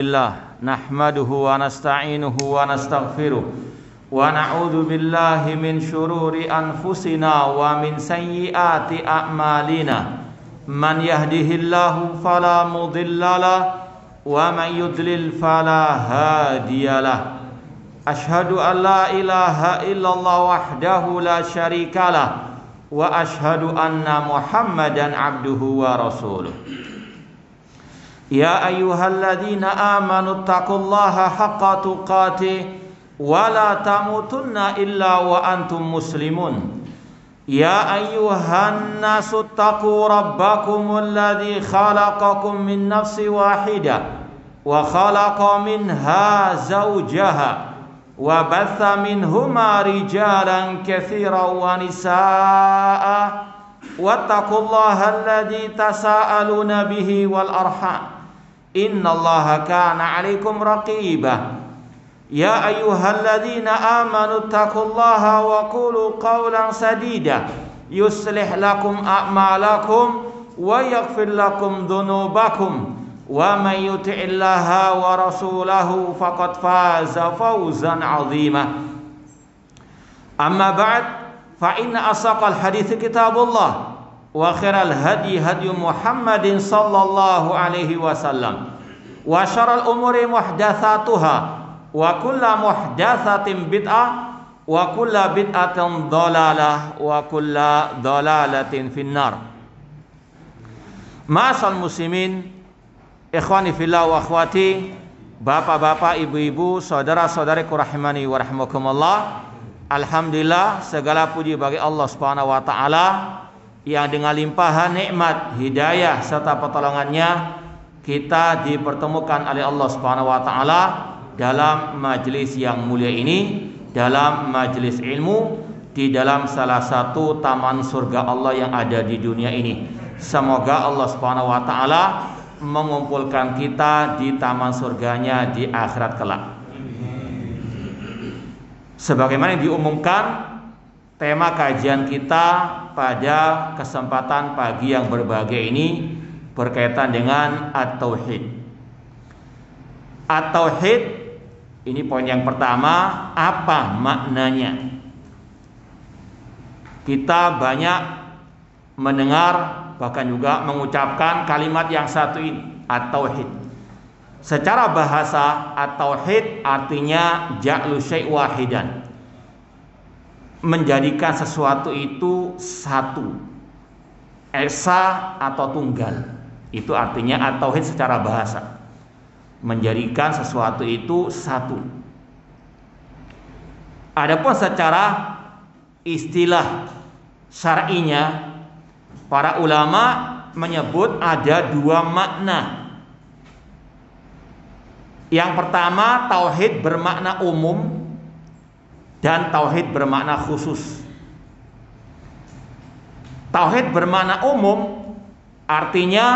Alhamdulillah nahmaduhu wa nasta'inuhu wa nastaghfiruh wa na'udzu billahi min syururi anfusina wa min sayyiati a'malina man yahdihillahu fala mudhillalah wa man yudlil fala hadiyalah. Ashhadu an la ilaha illallah wahdahu la syarikalah wa ashhadu anna Muhammadan abduhu wa rasuluh. Ya ayyuhalladzina amanu taqullaha haqqa tuqatih wa la tamutunna illa wa antum muslimun. Ya ayyuhan nasu taqu rabbakumul ladzi khalaqakum min nafsin wahidah wa khalaqa minha zawjaha wa batha minhuma rijalan katsiran wa nisaa'a wattaqullaha alladzi tasaaluna bihi wal arham innallaha kana 'alaikum raqibah. Ya ayyuhalladzina amanu taqullaha wa qulu qawlan sadida yuslih lakum a'malakum wa yaghfir lakum dhunubakum wa may yuti'illaha wa rasulahu faqad faza fawzan 'azima. Amma ba'd, fa inna asaqal hadits kitabullah wa khairal hadi hadi Muhammadin sallallahu alaihi wasallam wa syarrul umuri muhdatsatuha wa kullu muhdatsatin bid'ah wa kullu bid'atin dhalalah wa kullu dhalalatin finnar. Ma'asal muslimin, ikhwani fillah wa akhwati, bapak-bapak, ibu-ibu, saudara-saudariku rahimani wa rahimakumullah. Alhamdulillah, segala puji bagi Allah Subhanahu wa taala yang dengan limpahan nikmat, hidayah serta pertolongannya kita dipertemukan oleh Allah Subhanahu wa taala dalam majelis yang mulia ini, dalam majelis ilmu, di dalam salah satu taman surga Allah yang ada di dunia ini. Semoga Allah Subhanahu wa taala mengumpulkan kita di taman surganya di akhirat kelak. Sebagaimana yang diumumkan, tema kajian kita pada kesempatan pagi yang berbahagia ini berkaitan dengan at-tauhid. At-tauhid ini poin yang pertama, apa maknanya? Kita banyak mendengar bahkan juga mengucapkan kalimat yang satu ini, at-tauhid. Secara bahasa, at-tauhid artinya ja'lu syai' wahidan, menjadikan sesuatu itu satu, esa atau tunggal. Itu artinya at-tauhid secara bahasa, menjadikan sesuatu itu satu. Adapun secara istilah syar'inya, para ulama menyebut ada dua makna. Yang pertama, tauhid bermakna umum dan tauhid bermakna khusus. Tauhid bermakna umum artinya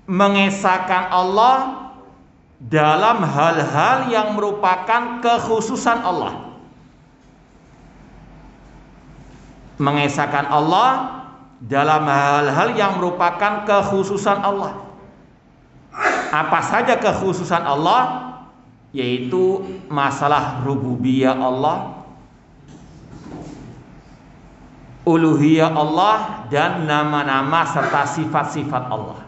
mengesahkan Allah dalam hal-hal yang merupakan kekhususan Allah. Mengesahkan Allah dalam hal-hal yang merupakan kekhususan Allah. Apa saja kekhususan Allah? Yaitu masalah rububiyah Allah, uluhiyah Allah, dan nama-nama serta sifat-sifat Allah.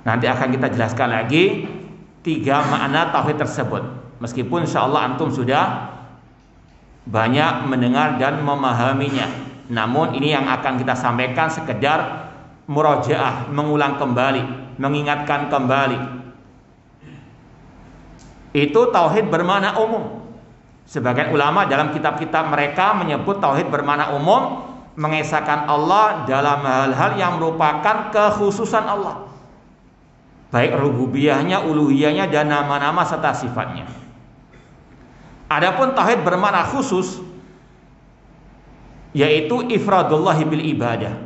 Nanti akan kita jelaskan lagi tiga makna tauhid tersebut. Meskipun insyaallah antum sudah banyak mendengar dan memahaminya, namun ini yang akan kita sampaikan sekedar murajaah, mengulang kembali, mengingatkan kembali. Itu tauhid bermakna umum. Sebagian ulama dalam kitab-kitab mereka menyebut tauhid bermakna umum mengesahkan Allah dalam hal-hal yang merupakan kekhususan Allah, baik rububiyahnya, uluhiyahnya, dan nama-nama serta sifatnya. Adapun tauhid bermakna khusus, yaitu ifradullahi bil ibadah,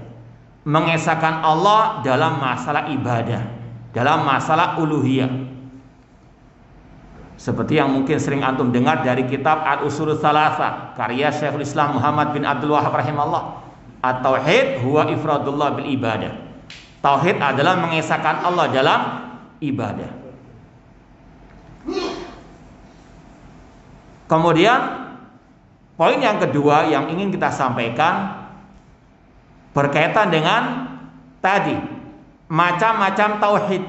mengesahkan Allah dalam masalah ibadah, dalam masalah uluhiyah. Seperti yang mungkin sering antum dengar dari kitab Al-Ushulus Tsalatsa karya Syekhul Islam Muhammad bin Abdul Wahhab rahimahullah. At-tauhid huwa ifradullah bil ibadah. Tauhid adalah mengesahkan Allah dalam ibadah. Kemudian poin yang kedua yang ingin kita sampaikan berkaitan dengan tadi macam-macam tauhid.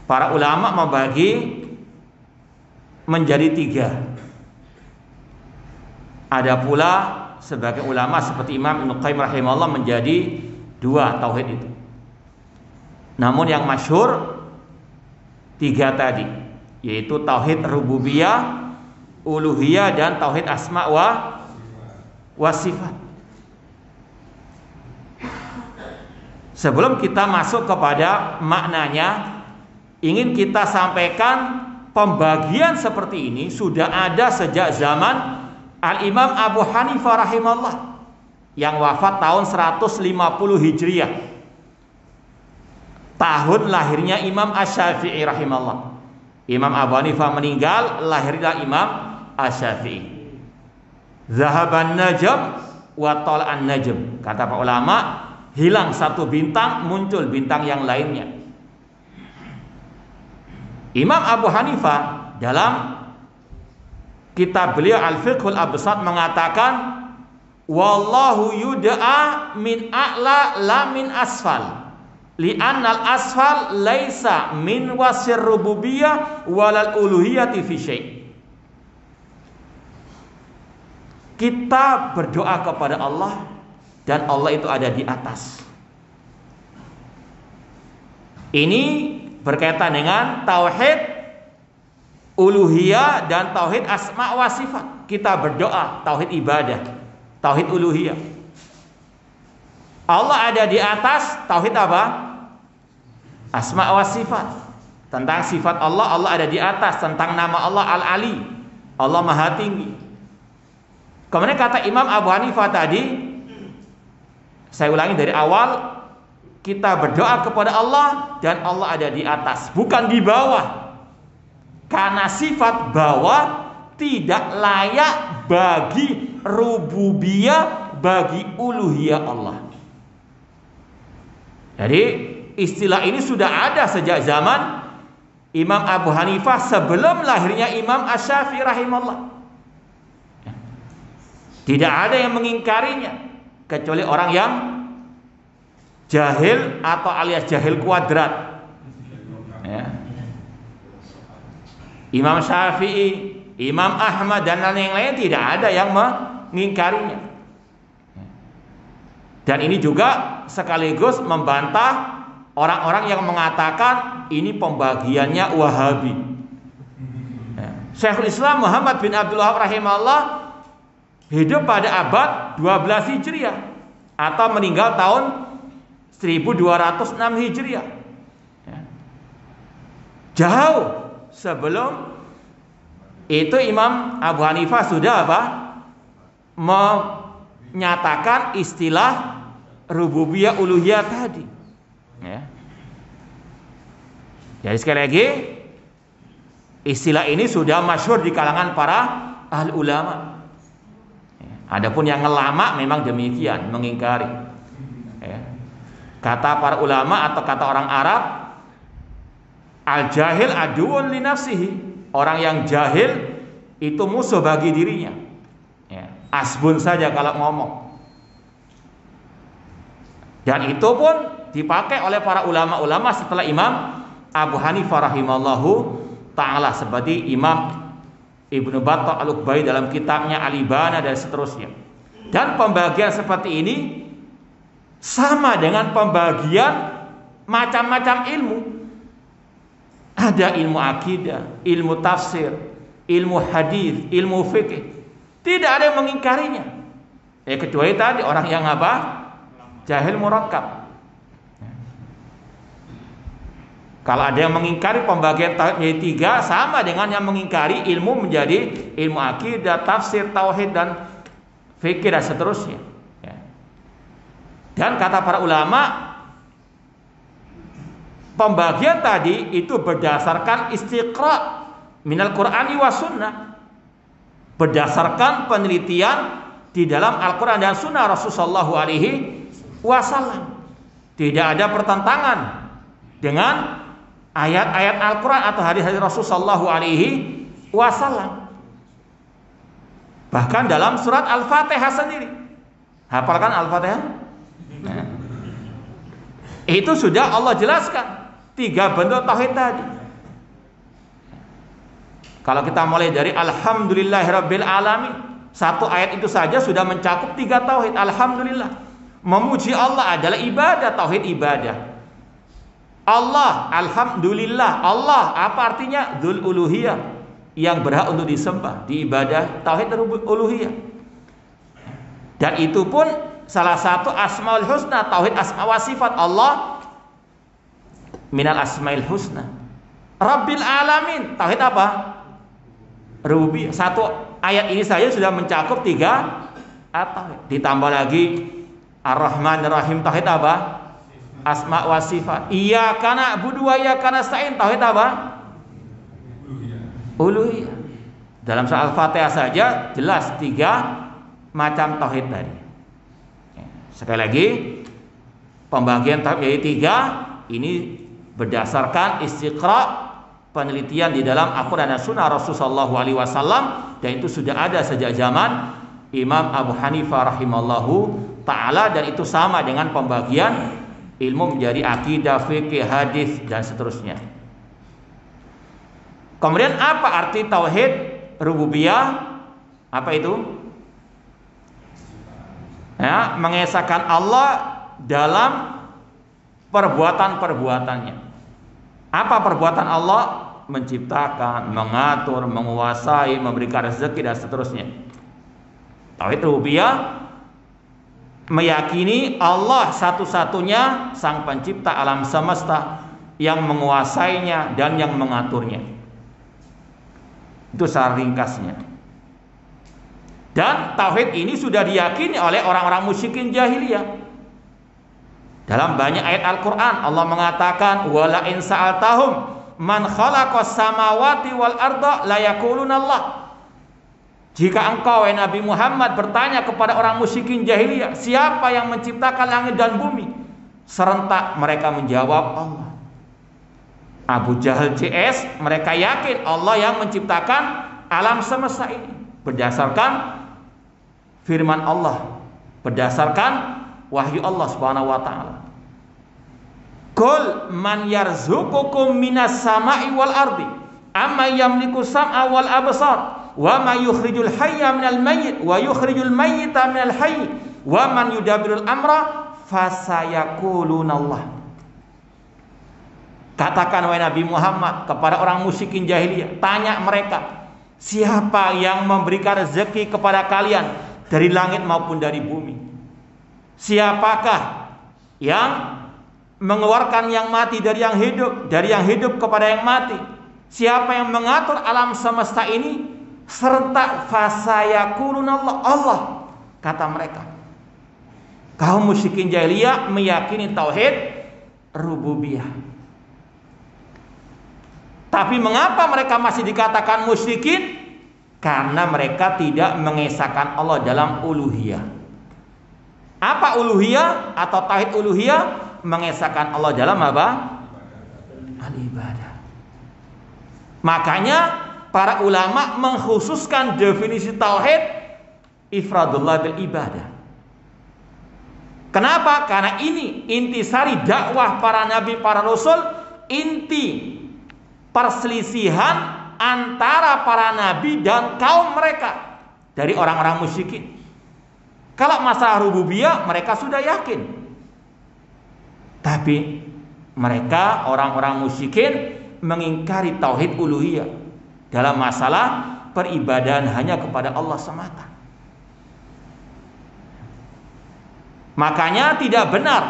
Para ulama membagi menjadi 3. Ada pula sebagai ulama seperti Imam Ibnu Qayyim rahimahullah menjadi 2 tauhid itu. Namun yang masyhur 3 tadi, yaitu tauhid rububiyah, uluhiyah, dan tauhid asma wa sifat. Sebelum kita masuk kepada maknanya, ingin kita sampaikan pembagian seperti ini sudah ada sejak zaman Al-Imam Abu Hanifah rahimahullah yang wafat tahun 150 Hijriah. Tahun lahirnya Imam Asy-Syafi'i rahimahullah. Imam Abu Hanifah meninggal, lahirlah Imam Asy-Syafi'i. Zahaban najm wa tala'an najm. Kata para ulama, hilang satu bintang, muncul bintang yang lainnya. Imam Abu Hanifah dalam kitab beliau Al-Fiqhul Absat mengatakan, wallahu yud'a min a'la la min asfal. Li'annal asfal laisa min wasir rububiyah walal uluhiyati fi syai'. Kita berdoa kepada Allah dan Allah itu ada di atas. Ini berkaitan dengan tauhid uluhiyah dan tauhid asma wa sifat. Kita berdoa tauhid ibadah, tauhid uluhiyah. Allah ada di atas, tauhid apa? Asma wa sifat. Tentang sifat Allah, Allah ada di atas. Tentang nama Allah Al-Ali, Allah Maha Tinggi. Kemudian kata Imam Abu Hanifah tadi, saya ulangi dari awal, kita berdoa kepada Allah dan Allah ada di atas, bukan di bawah. Karena sifat bawah tidak layak bagi rububiyah, bagi uluhiyah Allah. Jadi istilah ini sudah ada sejak zaman Imam Abu Hanifah sebelum lahirnya Imam Asy-Syafi'i rahimahullah. Tidak ada yang mengingkarinya kecuali orang yang jahil atau alias jahil kuadrat. Ya. Imam Syafi'i, Imam Ahmad dan yang lain tidak ada yang mengingkarinya. Dan ini juga sekaligus membantah orang-orang yang mengatakan ini pembagiannya Wahabi. Ya. Syekhul Islam Muhammad bin Abdul Wahab rahimahullah hidup pada abad 12 Hijriah atau meninggal tahun 1206 Hijriah. Ya. Jauh sebelum itu Imam Abu Hanifah sudah apa? Menyatakan istilah rububiyah uluhiyah tadi. Ya. Jadi sekali lagi istilah ini sudah masyhur di kalangan para ahli ulama. Ya. Adapun yang ngelama memang demikian, mengingkari. Ya. Kata para ulama atau kata orang Arab, al-jahil aduun li nafsihi. Orang yang jahil itu musuh bagi dirinya. Ya. Asbun saja kalau ngomong. Dan itu pun dipakai oleh para ulama-ulama setelah Imam Abu Hanifah rahimallahu ta'ala, seperti Imam Ibnu Battah Al-Uqbai dalam kitabnya Al-Ibana dan seterusnya. Dan pembagian seperti ini sama dengan pembagian macam-macam ilmu. Ada ilmu akidah, ilmu tafsir, ilmu hadis, ilmu fikih. Tidak ada yang mengingkarinya. Kecuali tadi orang yang apa? Jahil murakkab. Kalau ada yang mengingkari pembagian tauhid menjadi 3, sama dengan yang mengingkari ilmu menjadi ilmu akidah, tafsir, tauhid dan fikih dan seterusnya. Ya. Dan kata para ulama, pembagian tadi itu berdasarkan istiqra minal Qur'ani wa sunnah, berdasarkan penelitian di dalam Al-Quran dan Sunnah Rasulullah SAW. Tidak ada pertentangan dengan ayat-ayat Al-Quran atau hadis-hadis Rasulullah SAW. Bahkan dalam surat Al-Fatihah sendiri, hafalkan Al-Fatihah? Nah, itu sudah Allah jelaskan 3 bentuk tauhid tadi. Kalau kita mulai dari Alhamdulillahirabbil alamin, 1 ayat itu saja sudah mencakup 3 tauhid. Alhamdulillah, memuji Allah adalah ibadah, tauhid ibadah. Allah, alhamdulillah, Allah apa artinya? Dzul uluhiyah, yang berhak untuk disembah, diibadah, tauhid uluhiyah. Dan itu pun salah satu asmaul husna, tauhid asma wa sifat. Allah minal asmaul husna. Rabbil alamin, tauhid apa? Rububiyah. 1 ayat ini saja sudah mencakup 3 tauhid. Ditambah lagi Ar-Rahman Ar-Rahim, tauhid apa? Asma wa sifat. Iyyaka na'budu wa iyyaka nasta'in, tauhid apa? Uluhiyah. Dalam surah Al-Fatihah saja jelas 3 macam tauhid tadi. Sekali lagi, pembagian tauhid menjadi 3 ini berdasarkan istiqra, penelitian di dalam Al-Quran dan Sunnah Rasulullah SAW, dan itu sudah ada sejak zaman Imam Abu Hanifah rahimallahu ta'ala, dan itu sama dengan pembagian ilmu menjadi akidah, fikih, hadis, dan seterusnya. Kemudian apa arti tauhid rububiyah? Apa itu? Ya, mengesahkan Allah dalam perbuatan-perbuatannya. Apa perbuatan Allah? Menciptakan, mengatur, menguasai, memberikan rezeki, dan seterusnya. Tauhid rububiyah meyakini Allah satu-satunya sang pencipta alam semesta, yang menguasainya dan yang mengaturnya. Itu secara ringkasnya. Dan tauhid ini sudah diyakini oleh orang-orang musyrikin jahiliyah. Dalam banyak ayat Al-Quran Allah mengatakan, wala in sa'altahum man khalaqas samawati wal arda la yaquluna Allah. Jika engkau Nabi Muhammad bertanya kepada orang musyrikin jahiliyah, siapa yang menciptakan langit dan bumi? Serentak mereka menjawab Allah. Abu Jahal CS, mereka yakin Allah yang menciptakan alam semesta ini berdasarkan firman Allah, berdasarkan wahyu Allah Subhanahu wa taala. Qul man yarzuqukum minas sama'i wal ardi amma yamliku sam'a wal absar wa ma yukhrijul hayya minal mayyit wa yukhrijul mayyita minal hayy wa man yudabbirul amra fasayaquluna Allah. Katakan wahai Nabi Muhammad kepada orang musyrikin jahiliyah, tanya mereka, siapa yang memberikan rezeki kepada kalian dari langit maupun dari bumi? Siapakah yang mengeluarkan yang mati dari yang hidup kepada yang mati? Siapa yang mengatur alam semesta ini? Serta fasayaquluna Allah, kata mereka. Kaum musyrikin jahiliyah meyakini tauhid rububiyah. Tapi mengapa mereka masih dikatakan musyrikin? Karena mereka tidak mengesahkan Allah dalam uluhiyah. Apa uluhiyah atau tauhid uluhiyah? Mengesahkan Allah dalam apa? Al-ibadah. Makanya para ulama mengkhususkan definisi tauhid ifradullah bil ibadah. Kenapa? Karena ini intisari dakwah para nabi, para rasul, inti perselisihan antara para nabi dan kaum mereka dari orang-orang musyrikin. Kalau masalah rububiyah mereka sudah yakin, tapi mereka orang-orang musyrikin mengingkari tauhid uluhiyah dalam masalah peribadahan hanya kepada Allah semata. Makanya tidak benar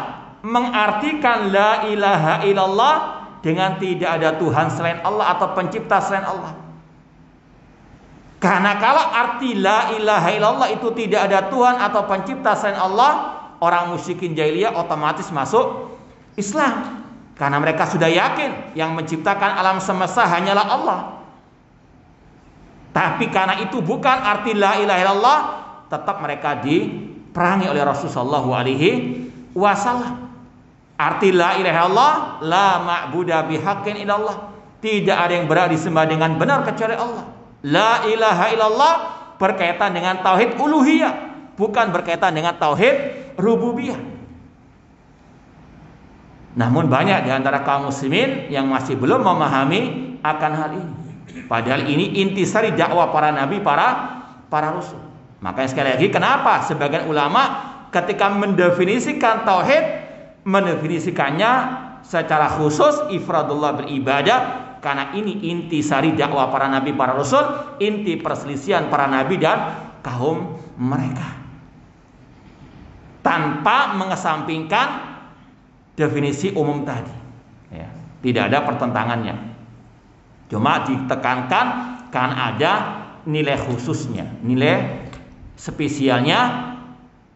mengartikan la ilaha illallah dengan tidak ada Tuhan selain Allah atau pencipta selain Allah. Karena kalau arti la ilaha illallah itu tidak ada Tuhan atau pencipta selain Allah, orang musyrikin jahiliyah otomatis masuk Islam. Karena mereka sudah yakin yang menciptakan alam semesta hanyalah Allah. Tapi karena itu bukan arti la ilaha illallah, tetap mereka diperangi oleh Rasulullah SAW. Arti la ilaha illallah, la ma'buda bihaqqin illallah. Tidak ada yang berhak disembah dengan benar kecuali Allah. La ilaha illallah berkaitan dengan tauhid uluhiyah, bukan berkaitan dengan tauhid rububiyah. Namun banyak di antara kaum muslimin yang masih belum memahami akan hal ini. Padahal ini intisari dakwah para nabi, para rasul. Makanya sekali lagi, kenapa sebagian ulama ketika mendefinisikan tauhid, mendefinisikannya secara khusus ifradullah beribadah, karena ini intisari dakwah para nabi, para rasul, inti perselisihan para nabi dan kaum mereka, tanpa mengesampingkan definisi umum tadi, ya, tidak ada pertentangannya. Cuma ditekankan kan ada nilai khususnya, nilai spesialnya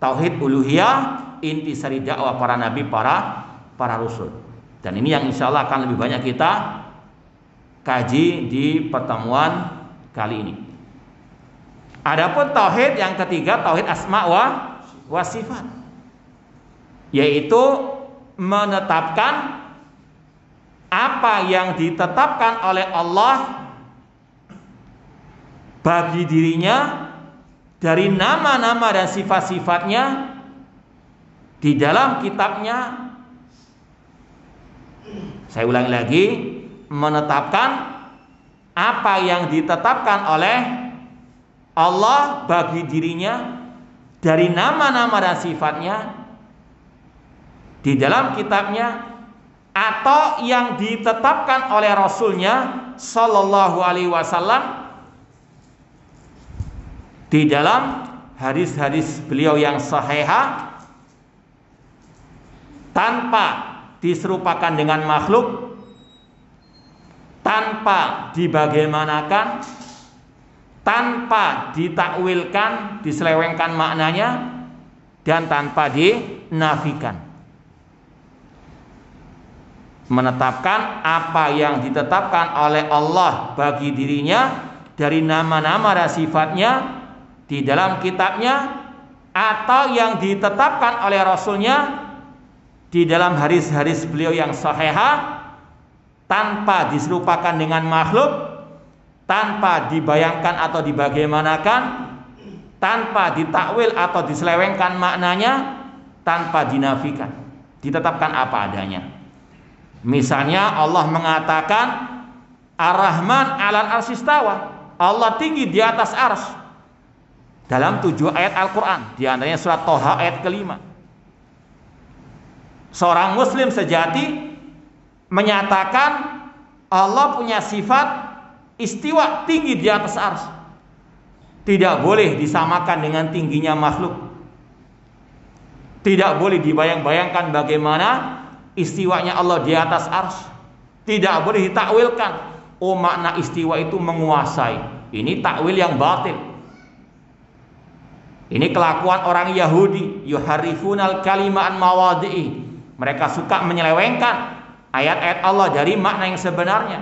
tauhid uluhiyah, intisari dakwah para nabi, para rasul. Dan ini yang insya Allah akan lebih banyak kita kaji di pertemuan kali ini. Adapun tauhid yang ketiga, tauhid asma wa sifat, yaitu menetapkan apa yang ditetapkan oleh Allah bagi dirinya dari nama-nama dan sifat-sifatnya di dalam kitabnya. Saya ulangi lagi, menetapkan apa yang ditetapkan oleh Allah bagi dirinya dari nama-nama dan sifatnya di dalam kitabnya, atau yang ditetapkan oleh Rasulnya Sallallahu Alaihi Wasallam di dalam hadis-hadis beliau yang sahihah, tanpa diserupakan dengan makhluk, tanpa dibagaimanakan, tanpa ditakwilkan, diselewengkan maknanya, dan tanpa dinafikan. Menetapkan apa yang ditetapkan oleh Allah bagi dirinya dari nama-nama dan sifatnya di dalam kitabnya, atau yang ditetapkan oleh Rasulnya di dalam hadis-hadis beliau yang sahihah, tanpa diserupakan dengan makhluk, tanpa dibayangkan atau dibagaimanakan, tanpa ditakwil atau diselewengkan maknanya, tanpa dinafikan, ditetapkan apa adanya. Misalnya Allah mengatakan Ar-Rahman 'alal arsy istawa, Allah tinggi di atas arsy, dalam 7 ayat Al-Quran, di antaranya surat Toha ayat ke-5. Seorang muslim sejati menyatakan Allah punya sifat istiwa, tinggi di atas arsy, tidak boleh disamakan dengan tingginya makhluk, tidak boleh dibayang-bayangkan bagaimana istiwanya Allah di atas arsy, tidak boleh ditakwilkan, oh makna istiwa itu menguasai. Ini takwil yang batil. Ini kelakuan orang Yahudi, yuharrifunal kalima an mawadhi'i. Mereka suka menyelewengkan ayat-ayat Allah dari makna yang sebenarnya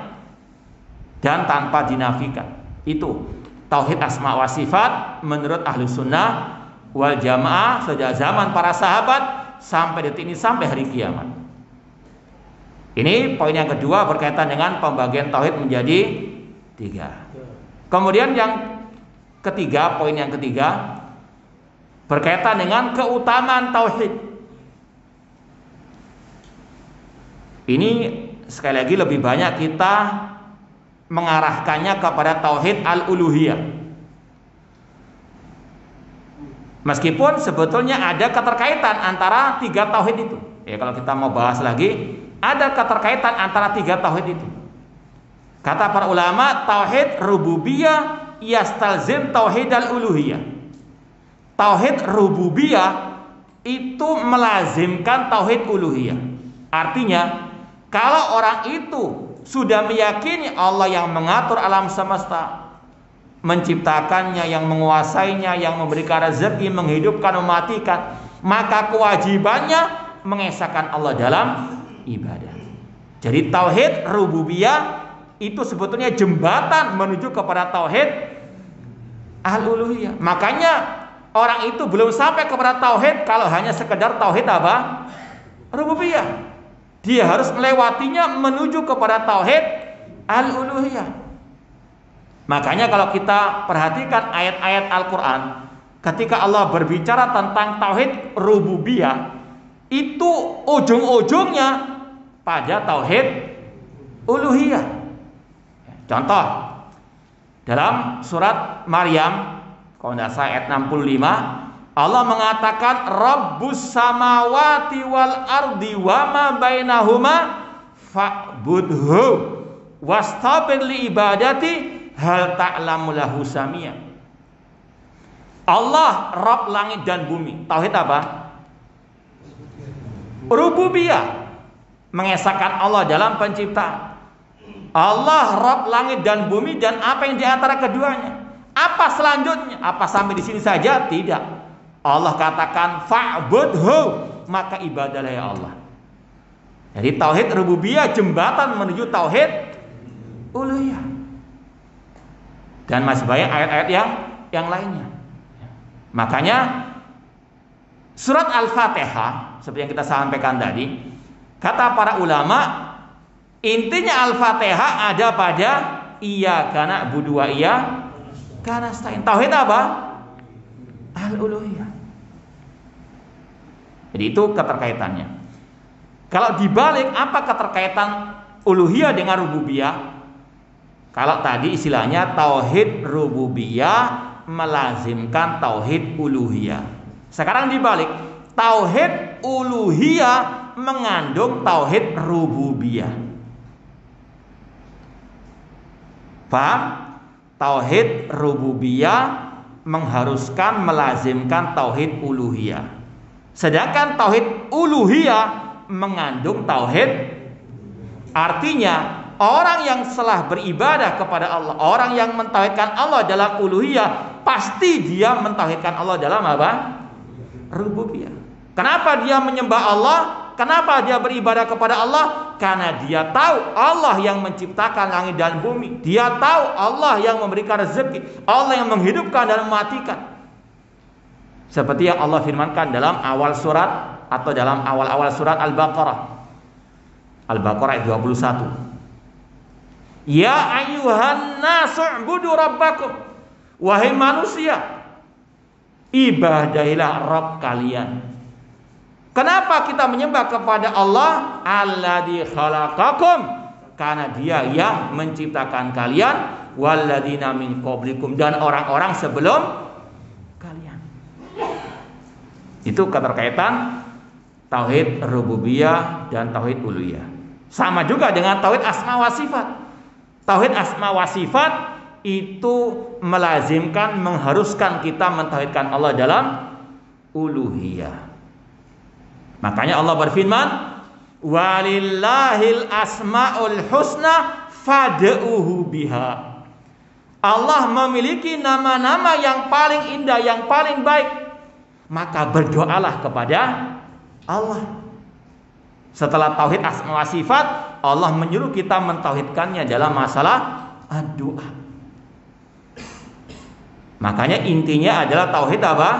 dan tanpa dinafikan. Itu tauhid asma wa sifat menurut ahlu sunnah wal jamaah sejak zaman para sahabat sampai detik ini, sampai hari kiamat. Ini poin yang kedua berkaitan dengan pembagian tauhid menjadi 3. Kemudian yang ketiga, poin yang ketiga berkaitan dengan keutamaan tauhid. Ini sekali lagi lebih banyak kita mengarahkannya kepada tauhid al-uluhiyah. Meskipun sebetulnya ada keterkaitan antara 3 tauhid itu. Ya, kalau kita mau bahas lagi, ada keterkaitan antara 3 tauhid itu. Kata para ulama, tauhid rububiyah yastalzim tauhid al-uluhiyah. Tauhid rububiyah itu melazimkan tauhid uluhiyah. Artinya, kalau orang itu sudah meyakini Allah yang mengatur alam semesta, menciptakannya, yang menguasainya, yang memberikan rezeki, menghidupkan, mematikan, maka kewajibannya mengesahkan Allah dalam ibadah. Jadi tauhid rububiyah itu sebetulnya jembatan menuju kepada tauhid al-uluhiyah. Makanya orang itu belum sampai kepada tauhid kalau hanya sekedar tauhid apa? Rububiyah. Dia harus melewatinya menuju kepada tauhid al-uluhiyah. Makanya kalau kita perhatikan ayat-ayat Al-Quran, ketika Allah berbicara tentang tauhid rububiyah, itu ujung-ujungnya pada tauhid uluhiyah. Contoh, dalam surat Maryam, kalau tidak salah ayat 65, Allah mengatakan Rabbus samawati wal ardi wa ma bainahuma fa'budhu wastabir li ibadati hal ta'lamu lahu samia. Allah Rabb langit dan bumi. Tauhid apa? Rububiyah, mengesahkan Allah dalam penciptaan. Allah Rabb langit dan bumi dan apa yang di antara keduanya. Apa selanjutnya? Apa sampai di sini saja? Tidak. Allah katakan fa'budhu, maka ibadahlah ya Allah. Jadi tauhid rububiyah jembatan menuju tauhid uluhiyah. Dan masih banyak ayat-ayat yang lainnya. Makanya surat Al-Fatihah seperti yang kita sampaikan tadi, kata para ulama, intinya Al-Fatihah ada pada iyyaka na'budu wa iyyaka nasta'in. Tauhid apa? Al-uluhiyah. Jadi itu keterkaitannya. Kalau dibalik, apa keterkaitan uluhiyah dengan rububiyah? Kalau tadi istilahnya tauhid rububiyah melazimkan tauhid uluhiyah. Sekarang dibalik, tauhid uluhiyah mengandung tauhid rububiyah. Paham? Tauhid rububiyah mengharuskan melazimkan tauhid uluhiyah. Sedangkan tauhid uluhiyah mengandung tauhid. Artinya orang yang telah beribadah kepada Allah, orang yang mentauhidkan Allah dalam uluhiyah, pasti dia mentauhidkan Allah dalam apa? Rububiyah. Kenapa dia menyembah Allah? Kenapa dia beribadah kepada Allah? Karena dia tahu Allah yang menciptakan langit dan bumi. Dia tahu Allah yang memberikan rezeki, Allah yang menghidupkan dan mematikan. Seperti yang Allah firmankan dalam awal surat atau dalam awal-awal surat Al-Baqarah. Al-Baqarah ayat 21. Ya ayyuhan nasu'budu rabbakum. Wahai manusia, ibadahilah Rabb kalian. Kenapa kita menyembah kepada Allah? Alladzi khalaqakum, karena dia yang menciptakan kalian, walladzina min qablikum, dan orang-orang sebelum kalian. Itu keterkaitan tauhid rububiyah dan tauhid uluhiyah. Sama juga dengan tauhid asma wa sifat. Tauhid asma wa sifat itu melazimkan, mengharuskan kita mentauhidkan Allah dalam uluhiyah. Makanya Allah berfirman, walillahil asmaul husna fad'uhu biha. Allah memiliki nama-nama yang paling indah, yang paling baik. Maka berdoalah kepada Allah. Setelah tauhid asma wa sifat, Allah menyuruh kita mentauhidkannya dalam masalah doa. Makanya intinya adalah tauhid apa?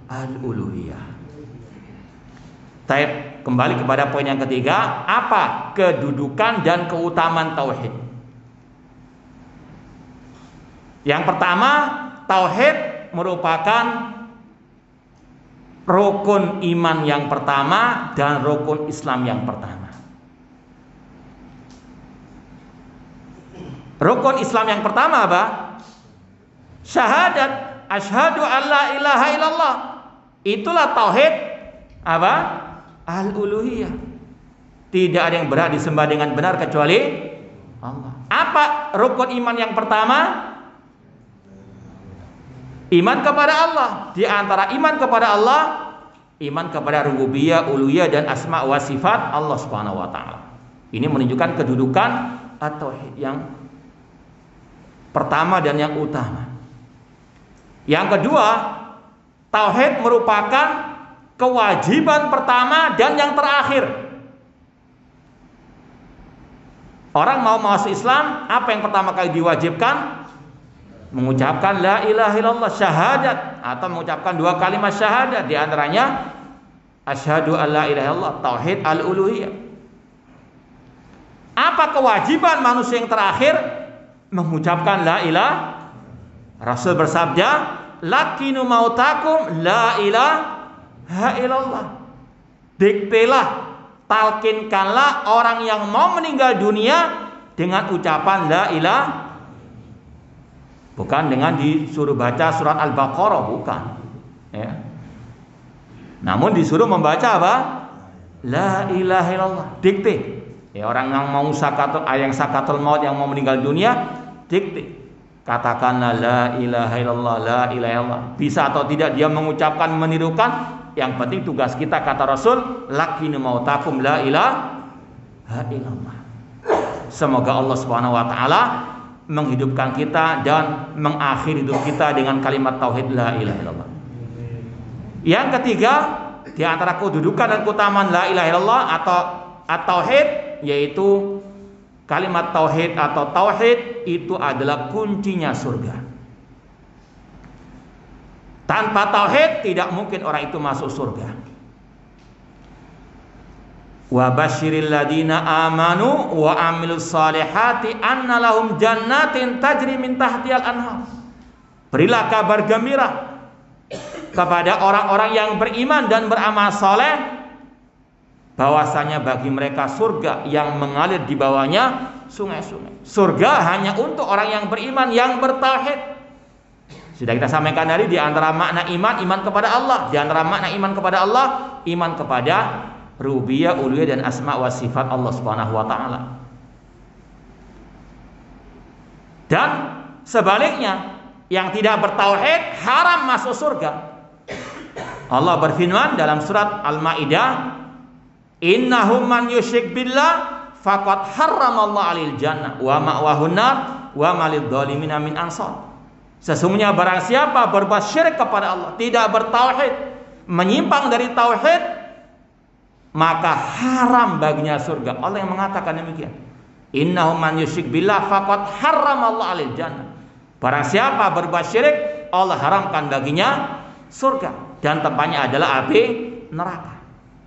Al-uluhiyah. Taib, kembali kepada poin yang ketiga, apa kedudukan dan keutamaan tauhid? Yang pertama, tauhid merupakan rukun iman yang pertama dan rukun Islam yang pertama. Rukun Islam yang pertama apa? Syahadat, asyhadu alla ilaha illallah. Itulah tauhid apa? Al-uluhiyah. Tidak ada yang berhak disembah dengan benar kecuali Allah. Apa rukun iman yang pertama? Iman kepada Allah. Di antara iman kepada Allah, iman kepada rububiyah, uluhiyah dan asma wa sifat Allah Subhanahu wa taala. Ini menunjukkan kedudukan atau yang pertama dan yang utama. Yang kedua, tauhid merupakan kewajiban pertama dan yang terakhir. Orang mau masuk Islam, apa yang pertama kali diwajibkan? Mengucapkan la ilaha illallah, syahadat, atau mengucapkan dua kalimat syahadat, di antaranya asyhadu alla ilaha illallah, tauhid al-uluhiyah. Apa kewajiban manusia yang terakhir? Mengucapkan la ilaha. Rasul bersabda, lakinu mautakum la ilaha illallah. Diktelah, talkinkanlah orang yang mau meninggal dunia dengan ucapan la ilaha. Bukan dengan disuruh baca surat Al-Baqarah, bukan. Ya. Namun disuruh membaca apa? La ilaha illallah. Dikte. Ya, orang yang mau sakatul maut, yang mau meninggal dunia, dikte. Katakanlah la ilaha illallah, la ilaha illallah. Bisa atau tidak dia mengucapkan, menirukan, yang penting tugas kita, kata Rasul, lakinu mautakum la ilaha illallah. Semoga Allah Subhanahu wa taala menghidupkan kita dan mengakhiri hidup kita dengan kalimat tauhid la ilaha illallah. Yang ketiga, di antara kedudukan dan keutamaan la ilaha illallah atau at-tauhid, yaitu kalimat tauhid atau tauhid itu adalah kuncinya surga. Tanpa tauhid tidak mungkin orang itu masuk surga. Wa basyiril ladina amanu wa amilus salihati anna lahum jannatin tajri min tahtihal anhar. Berilah kabar gembira kepada orang-orang yang beriman dan beramal saleh bahwasanya bagi mereka surga yang mengalir di bawahnya sungai-sungai. Surga hanya untuk orang yang beriman, yang bertauhid. Sudah kita sampaikan tadi, di antara makna iman, iman kepada Allah. Di antara makna iman kepada Allah, iman kepada rububiyah, uluhiyah dan asma wa sifat Allah Subhanahu wa taala. Dan sebaliknya, yang tidak bertauhid haram masuk surga. Allah berfirman dalam surat Al-Maidah, innahum man yusyrik billah faqad harramallahu 'alal jannah wa ma'wahun nar wa malil dzalimin min ansar. Sesungguhnya barang siapa berbuat syirik kepada Allah, tidak bertauhid, menyimpang dari tauhid, maka haram baginya surga. Allah yang mengatakan demikian. Innahum man yusyrik billah faqad harramallahu 'alal jannah. Barang siapa berbuat syirik, Allah haramkan baginya surga dan tempatnya adalah api neraka.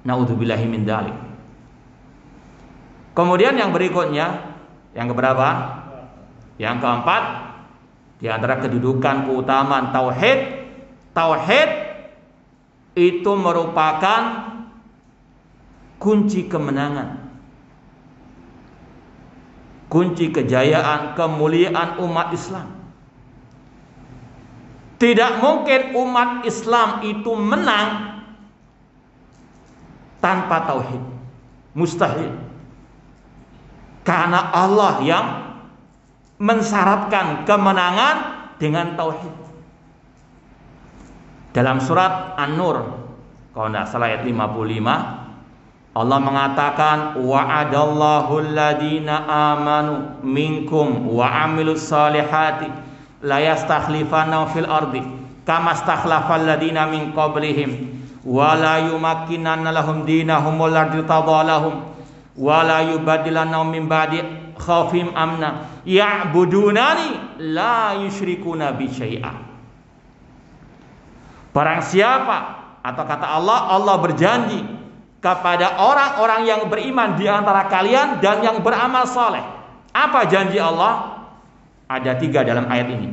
Naudzubillahi min dzalik. Kemudian yang berikutnya, yang keberapa? Yang keempat, di antara kedudukan keutamaan tauhid, tauhid itu merupakan kunci kemenangan, kunci kejayaan, kemuliaan umat Islam. Tidak mungkin umat Islam itu menang tanpa tauhid. Mustahil. Karena Allah yang mensyaratkan kemenangan dengan tauhid. Dalam surat An-Nur, kalau tidak salah ayat 55, Allah mengatakan wa'adallahu alladina amanu minkum wa amilus salihati la yastakhlifannahum fil ardi kama stakhlafal ladina min qablihim wa la yumakkinanna lahum dinahum alladzi tadalahum wa la yubaddilannahum min ba'di khaufihim amna ya'budunani la yusyrikuna bi syai'a. Barang siapa, atau kata Allah, Allah berjanji kepada orang-orang yang beriman di antara kalian dan yang beramal saleh. Apa janji Allah? Ada 3 dalam ayat ini.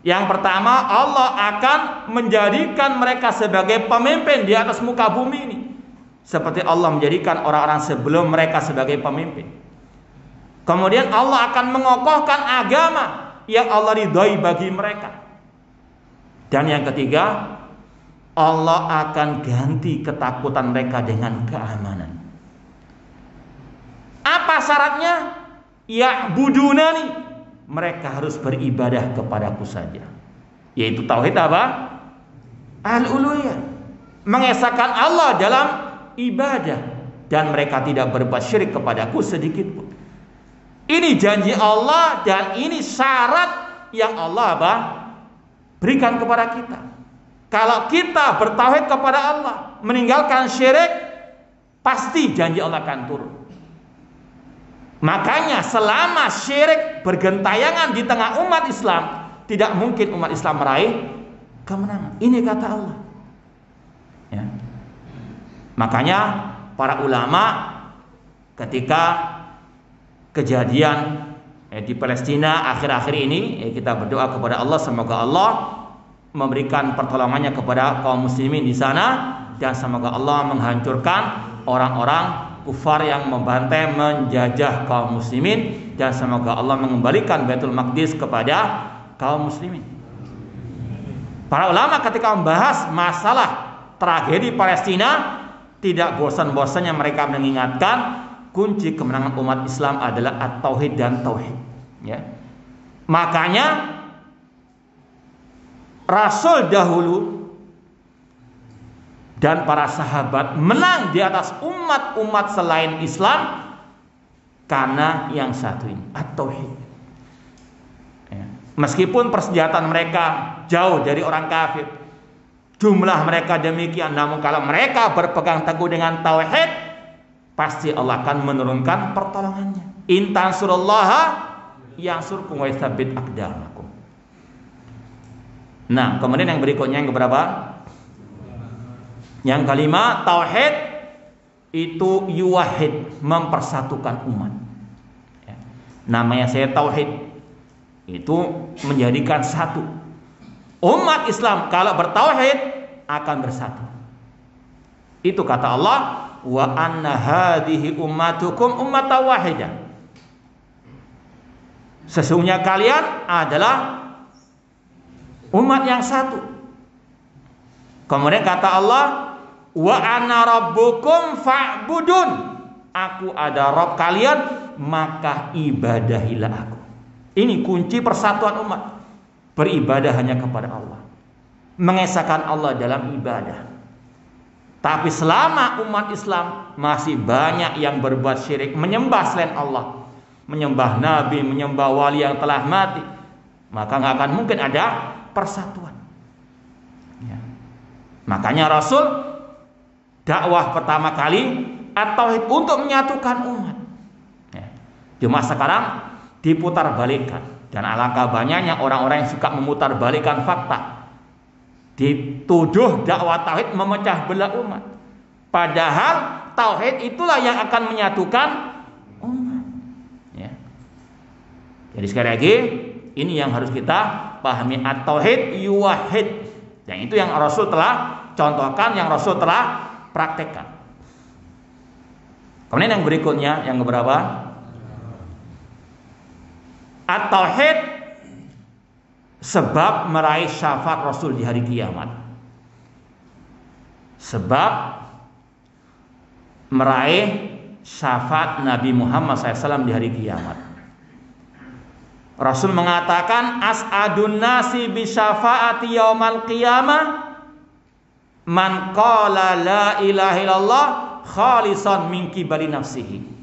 Yang pertama, Allah akan menjadikan mereka sebagai pemimpin di atas muka bumi ini, seperti Allah menjadikan orang-orang sebelum mereka sebagai pemimpin. Kemudian Allah akan mengokohkan agama yang Allah ridhoi bagi mereka. Dan yang ketiga, Allah akan ganti ketakutan mereka dengan keamanan. Apa syaratnya? Ya'budunani, mereka harus beribadah kepadaku saja. Yaitu tauhid apa? Al-uluhiyah, mengesahkan Allah dalam ibadah, dan mereka tidak berbuat syirik kepadaku sedikit pun. Ini janji Allah dan ini syarat yang Allah apa? Berikan kepada kita. Kalau kita bertauhid kepada Allah, meninggalkan syirik, pasti janji Allah akan turun. Makanya selama syirik bergentayangan di tengah umat Islam, tidak mungkin umat Islam meraih kemenangan. Ini kata Allah. Ya. Makanya para ulama ketika kejadian di Palestina akhir-akhir ini, kita berdoa kepada Allah semoga Allah memberikan pertolongannya kepada kaum muslimin di sana, dan semoga Allah menghancurkan orang-orang kufar yang membantai menjajah kaum muslimin, dan semoga Allah mengembalikan Baitul Maqdis kepada kaum muslimin. Para ulama ketika membahas masalah tragedi Palestina, tidak bosan-bosannya mereka mengingatkan kunci kemenangan umat Islam adalah at-tauhid dan tauhid. Ya. Makanya Rasul dahulu dan para sahabat menang di atas umat-umat selain Islam karena yang satu ini, at-tauhid. Ya. Meskipun persenjataan mereka jauh dari orang kafir, jumlah mereka demikian, namun kalau mereka berpegang teguh dengan tauhid, pasti Allah akan menurunkan pertolongannya. In tansurullaha yansurkum wa yutsabbit aqdamakum. Nah, kemudian yang berikutnya yang keberapa? Yang kelima, tauhid itu yuwahid, mempersatukan umat. Ya. Namanya saya tauhid, itu menjadikan satu. Umat Islam kalau bertauhid akan bersatu. Itu kata Allah, wa anna hadhihi ummatukum ummatan wahidah. Sesungguhnya kalian adalah umat yang satu. Kemudian kata Allah, wa ana rabbukum fa'budun. Aku ada Rabb kalian, maka ibadahilah aku. Ini kunci persatuan umat. Beribadah hanya kepada Allah, mengesahkan Allah dalam ibadah. Tapi selama umat Islam masih banyak yang berbuat syirik, menyembah selain Allah, menyembah nabi, menyembah wali yang telah mati, maka nggak akan mungkin ada persatuan. Ya. Makanya Rasul dakwah pertama kali at-tauhid untuk menyatukan umat. Ya. Cuma sekarang diputar balikan, dan alangkah banyaknya orang-orang yang suka memutar balikan fakta, dituduh dakwah tauhid memecah belah umat. Padahal tauhid itulah yang akan menyatukan umat. Ya. Jadi sekali lagi, ini yang harus kita pahami, at-tauhid yuwahid. Dan itu yang Rasul telah contohkan, yang Rasul telah praktekkan. Kemudian yang berikutnya, yang keberapa? At-tauhid sebab meraih syafaat Rasul di hari kiamat. Sebab meraih syafaat Nabi Muhammad SAW di hari kiamat. Rasul mengatakan, as'adun nasi bi syafaati yaumal qiyamah man qala la ilaha illallah khalisan min kibali nafsihi.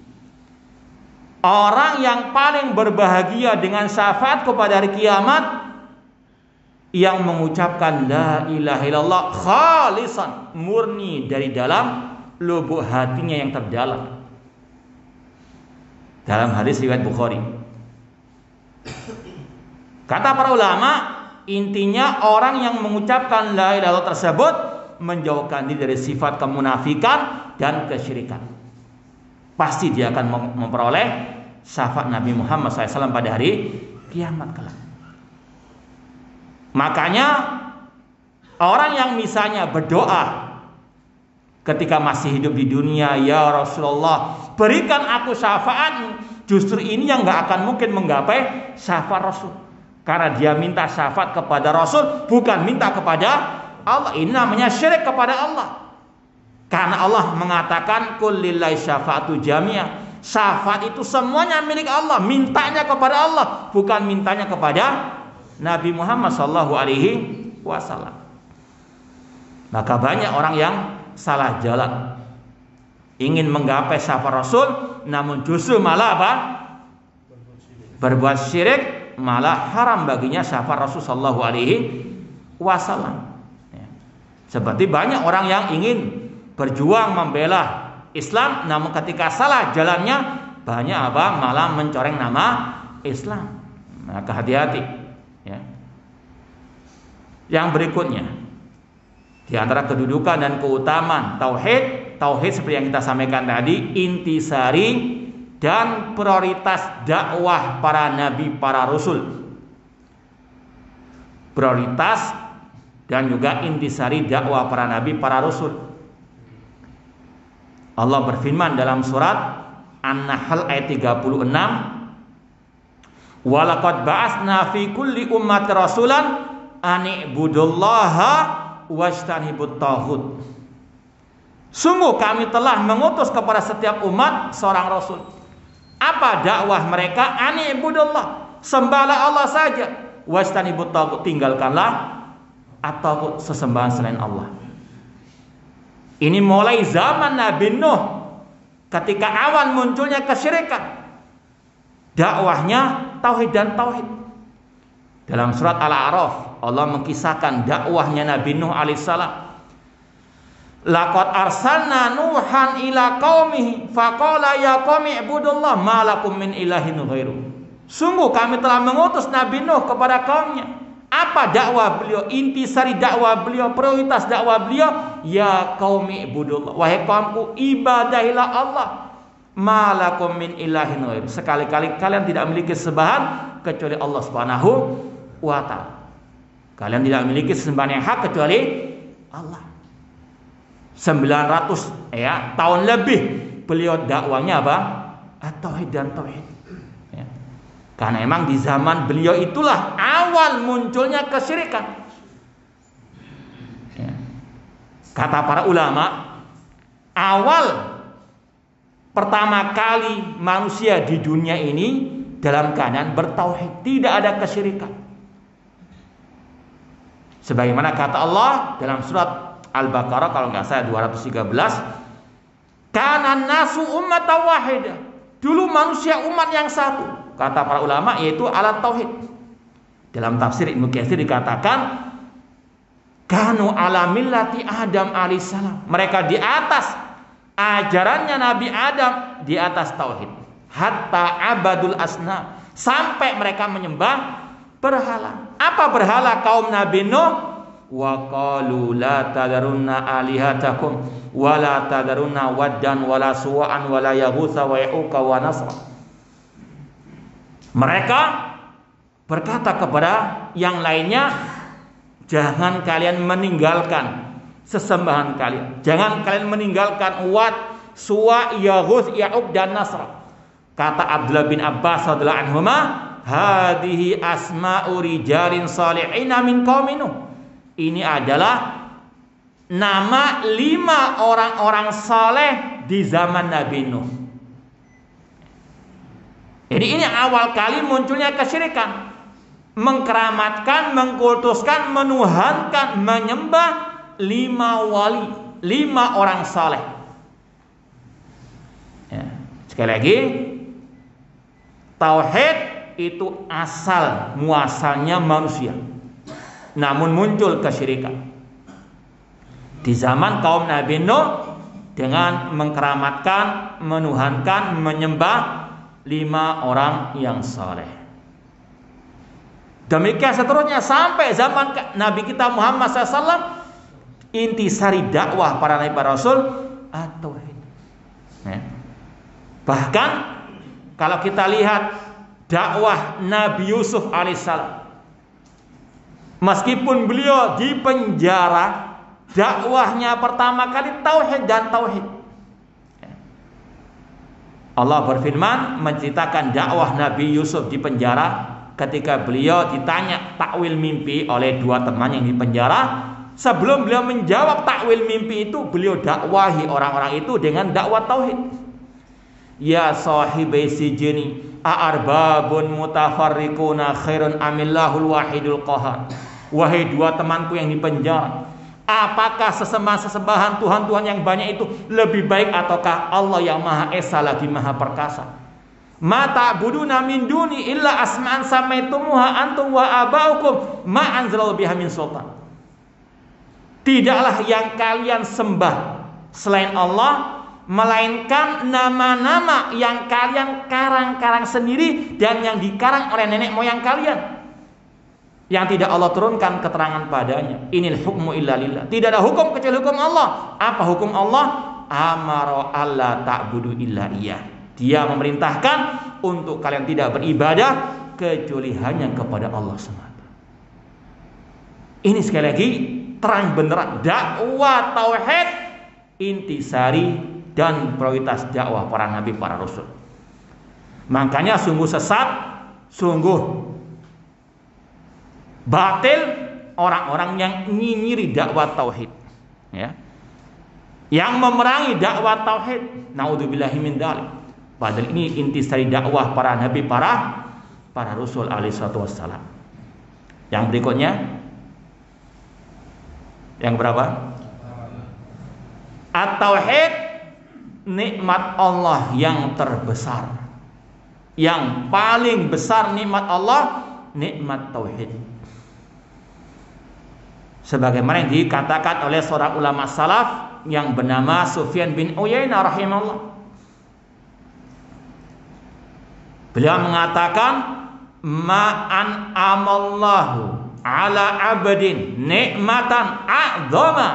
Orang yang paling berbahagia dengan syafaat kepada hari kiamat yang mengucapkan la ilaha illallah khalisan, murni dari dalam lubuk hatinya yang terdalam. Dalam hadis riwayat Bukhari. Kata para ulama, intinya orang yang mengucapkan la ilaha illallah tersebut menjauhkan diri dari sifat kemunafikan dan kesyirikan. Pasti dia akan memperoleh syafaat Nabi Muhammad SAW pada hari kiamat kelak. Makanya orang yang misalnya berdoa ketika masih hidup di dunia, ya Rasulullah berikan aku syafaat, justru ini yang gak akan mungkin menggapai syafaat Rasul. Karena dia minta syafaat kepada Rasul, bukan minta kepada Allah. Ini namanya syirik kepada Allah. Karena Allah mengatakan qul lillahi syafa'atu jami'ah. Syafaat itu semuanya milik Allah, mintanya kepada Allah, bukan mintanya kepada Nabi Muhammad SAW. Maka banyak orang yang salah jalan, ingin menggapai syafaat Rasul, namun justru malah apa? Berbuat syirik, malah haram baginya syafaat Rasul SAW. Seperti banyak orang yang ingin berjuang membela Islam, namun ketika salah jalannya banyak apa? Malah mencoreng nama Islam. Maka hati-hati. Ya. Yang berikutnya, di antara kedudukan dan keutamaan tauhid seperti yang kita sampaikan tadi, intisari dan prioritas dakwah para nabi, para rasul. Prioritas dan juga intisari dakwah para nabi, para rasul. Allah berfirman dalam surat An-Nahl ayat 36, "Walaqad ba'atsna fi kulli ummati rasulan an i'budullaha wajtanibut taghut." Sungguh kami telah mengutus kepada setiap umat seorang rasul. Apa dakwah mereka? An i'budullah, sembahlah Allah saja. Wajtanibut taghut, tinggalkanlah atau sesembahan selain Allah. Ini mulai zaman Nabi Nuh, ketika awal munculnya kesyirikan, dakwahnya tauhid dan tauhid. Dalam surat Al-A'raf Allah mengkisahkan dakwahnya Nabi Nuh alaihissalam. Laqad arsalna Nuhan ila qaumihi faqala ya qaumi ibudullah ma lakum min ilahin ghairu. Sungguh kami telah mengutus Nabi Nuh kepada kaumnya. Apa dakwah beliau? Intisari dakwah beliau, prioritas dakwah beliau, ya qaumi ibudullah, wahai kaumku, ibadahilah Allah. Malakum min ilahin ghair. Sekali-kali kalian tidak memiliki sembahan kecuali Allah Subhanahu wa taala. Kalian tidak memiliki sembahan yang hak kecuali Allah. 900 tahun lebih beliau dakwahnya apa? Tauhid dan tauhid. Karena memang di zaman beliau itulah awal munculnya kesyirikan. Kata para ulama, awal pertama kali manusia di dunia ini dalam keadaan bertauhid, tidak ada kesyirikan. Sebagaimana kata Allah dalam surat Al-Baqarah kalau nggak salah 213, "Kana nasu ummatan wahidah." Dulu manusia umat yang satu. Kata para ulama yaitu alat tauhid. Dalam tafsir Ibnu Katsir dikatakan kanu ala millati Adam alaihissalam. Mereka di atas ajarannya Nabi Adam, di atas tauhid. Hatta abadul asnam, sampai mereka menyembah berhala. Apa berhala kaum Nabi Nuh? Wa qalu la tadarunna alihatakum wa la tadarunna waddan wa la suwa'an wa la yaghutsa wa ya'uqa wa nasra. Mereka berkata kepada yang lainnya, jangan kalian meninggalkan sesembahan kalian. Jangan kalian meninggalkan Wad, Suwa, Yaghuts, Ya'uq dan Nasra. Kata Abdullah bin Abbas radhiyallahu anhuma, hadhihi asma'u rijalin salihina min qaumin Nuh. Ini adalah nama 5 orang-orang saleh di zaman Nabi Nuh. Jadi ini awal kali munculnya kesyirikan. Mengkeramatkan, mengkultuskan, menuhankan, menyembah 5 wali, 5 orang saleh. Sekali lagi, tauhid itu asal muasalnya manusia. Namun muncul kesyirikan di zaman kaum Nabi Nuh dengan mengkeramatkan, menuhankan, menyembah 5 orang yang saleh. Demikian seterusnya sampai zaman Nabi kita Muhammad SAW. Intisari dakwah para nabi para rasul at-tauhid. Bahkan kalau kita lihat dakwah Nabi Yusuf alaihissalam, meskipun beliau di penjara, dakwahnya pertama kali tauhid dan tauhid. Allah berfirman menceritakan dakwah Nabi Yusuf di penjara ketika beliau ditanya takwil mimpi oleh 2 teman yang di penjara. Sebelum beliau menjawab takwil mimpi itu, beliau dakwahi orang-orang itu dengan dakwah tauhid. Ya sahibai sijni a'arbabun mutafarriquna khairun amillahul wahidul qahar. Wahai 2 temanku yang di penjara, apakah sesembahan Tuhan-Tuhan yang banyak itu lebih baik ataukah Allah yang Maha Esa lagi Maha Perkasa? Ma ta'buduna min duni illa asma'an samaitumuha antum wa aba'ukum ma anzalallahu biha min sultan. Tidaklah yang kalian sembah selain Allah, melainkan nama-nama yang kalian karang-karang sendiri dan yang dikarang oleh nenek moyang kalian, yang tidak Allah turunkan keterangan padanya. Inil hukmu illa lillah. Tidak ada hukum kecuali hukum Allah. Apa hukum Allah? Amara alla ta'budu illa iyyah. Dia memerintahkan untuk kalian tidak beribadah kecuali hanya kepada Allah semata. Ini sekali lagi terang benderang dakwah tauhid, intisari dan prioritas dakwah para nabi, para rasul. Makanya sungguh sesat, sungguh batil orang-orang yang nyinyiri dakwah tauhid, ya, yang memerangi dakwah tauhid. Naudzubillahi min dzalik. Padahal ini intisari dakwah para nabi, para rasul alaihi salatu wassalam. Yang berikutnya, yang berapa? At-tauhid, nikmat Allah yang terbesar. Yang paling besar nikmat Allah, nikmat tauhid. Sebagaimana yang dikatakan oleh seorang ulama salaf yang bernama Sufyan bin Uyainah rahimahullah. Beliau mengatakan, ma'an amallahu ala abdin nikmatan a'zama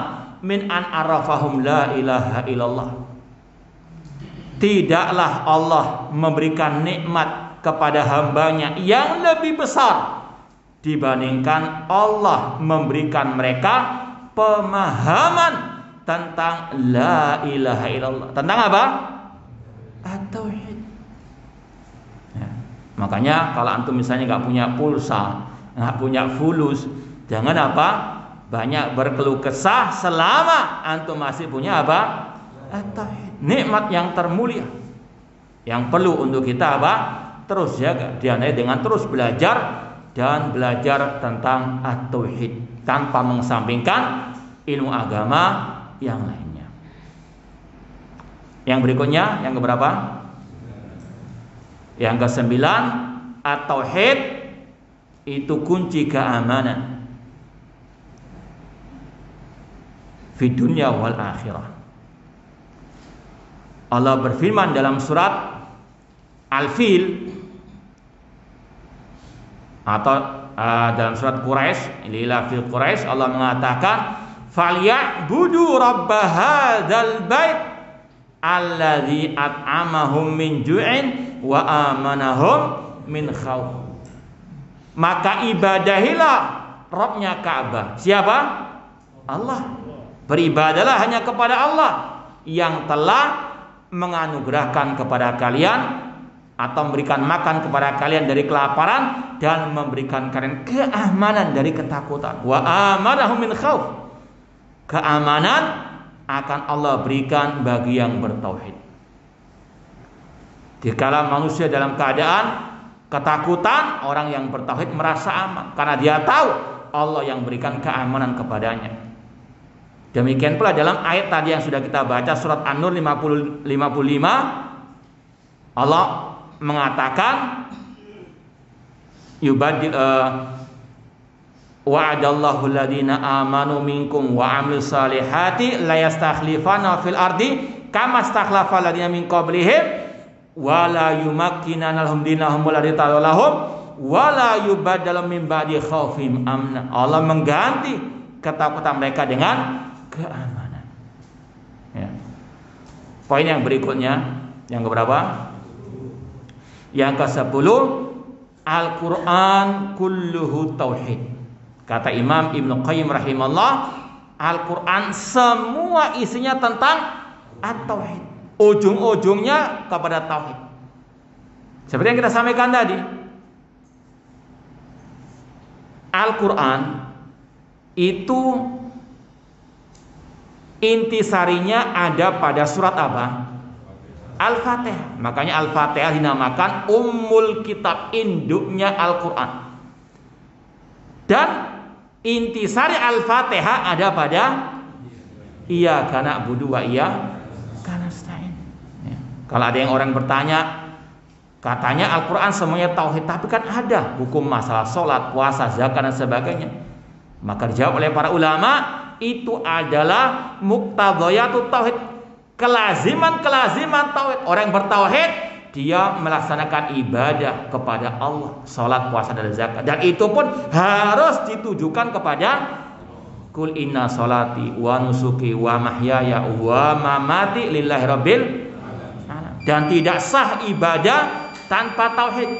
min an arafahum la ilaha illallah. Tidaklah Allah memberikan nikmat kepada hambanya yang lebih besar dibandingkan Allah memberikan mereka pemahaman tentang la ilaha illallah. Tentang apa? At-tauhid. Ya. Makanya kalau antum misalnya nggak punya pulsa, nggak punya fulus, jangan apa? Banyak berkeluh kesah selama antum masih punya apa? At-tauhid. Nikmat yang termulia yang perlu untuk kita apa? Terus jaga. Diantaranya dengan terus belajar dan belajar tentang at-tauhid tanpa mengesampingkan ilmu agama yang lainnya. Yang berikutnya, yang keberapa? Yang ke-9, at-tauhid itu kunci keamanan di dunia wal akhirah. Allah berfirman dalam surat Al-Fil atau dalam surat Quraisy, ila fil Quraisy, Allah mengatakan, "Falyabudu rabb hadzal bait alladzi at'amahum min ju'in wa amanahum min khauf." Maka ibadahilah Rabbnya Ka'bah. Siapa? Allah. Beribadalah hanya kepada Allah yang telah menganugerahkan kepada kalian atau memberikan makan kepada kalian dari kelaparan dan memberikan kalian keamanan dari ketakutan. Wa amanahum min khauf. Keamanan akan Allah berikan bagi yang bertauhid. Dikala manusia dalam keadaan ketakutan, orang yang bertauhid merasa aman karena dia tahu Allah yang berikan keamanan kepadanya. Demikian pula dalam ayat tadi yang sudah kita baca, surat An-Nur 55, Allah mengatakan, wa'adallahu alladhina amanu minkum wa 'amilus salihati la yastakhlifana fil ardi kama stakhlafa alladhina min qablihim wa la yumakkinana lahum dinahum alladhi talahum wa la yubaddalu min ba'di khaufihim amna. Allah mengganti ketakutan mereka dengan keamanan. Ya. Poin yang berikutnya, yang keberapa? Yang ke-10, Al-Quran kulluhu tauhid. Kata Imam Ibnu Qayyim rahimahullah, Al-Quran semua isinya tentang at-tauhid. Ujung-ujungnya kepada tauhid. Seperti yang kita sampaikan tadi, Al-Quran itu intisarinya ada pada surat apa? Al-Fatihah. Makanya Al-Fatihah dinamakan Ummul Kitab, induknya Al-Quran. Dan intisari Al-Fatihah ada pada Iyyaka na'budu wa iyyaka nasta'in. Ya. Kalau ada yang orang bertanya, katanya Al-Quran semuanya tauhid, tapi kan ada hukum masalah sholat, puasa, zakat dan sebagainya. Maka dijawab oleh para ulama, itu adalah muqtadayatut tauhid, kelaziman tauhid. Orang yang bertauhid, dia melaksanakan ibadah kepada Allah, salat, puasa dan zakat, dan itu pun harus ditujukan kepada Qul inna salati wa nusuki wa mahyaya wa mamati lillahi rabbil alamin. Dan tidak sah ibadah tanpa tauhid.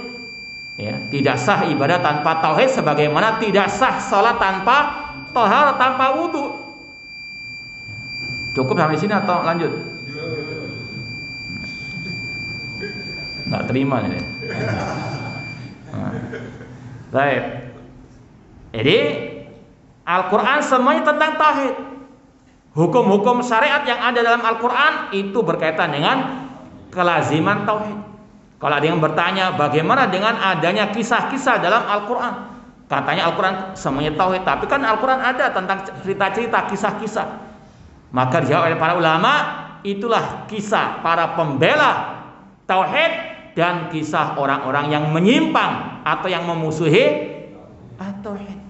Ya, tidak sah ibadah tanpa tauhid, sebagaimana tidak sah salat tanpa taharah, tanpa wudu. Cukup sampai sini atau lanjut? Nggak terima ini. Baik. Jadi Al-Quran semuanya tentang tauhid. Hukum-hukum syariat yang ada dalam Al-Quran itu berkaitan dengan kelaziman tauhid. Kalau ada yang bertanya bagaimana dengan adanya kisah-kisah dalam Al-Quran, katanya Al-Quran semuanya tauhid, tapi kan Al-Quran ada tentang cerita-cerita, kisah-kisah. Maka dijawab oleh para ulama, itulah kisah para pembela tauhid dan kisah orang-orang yang menyimpang atau yang memusuhi tauhid.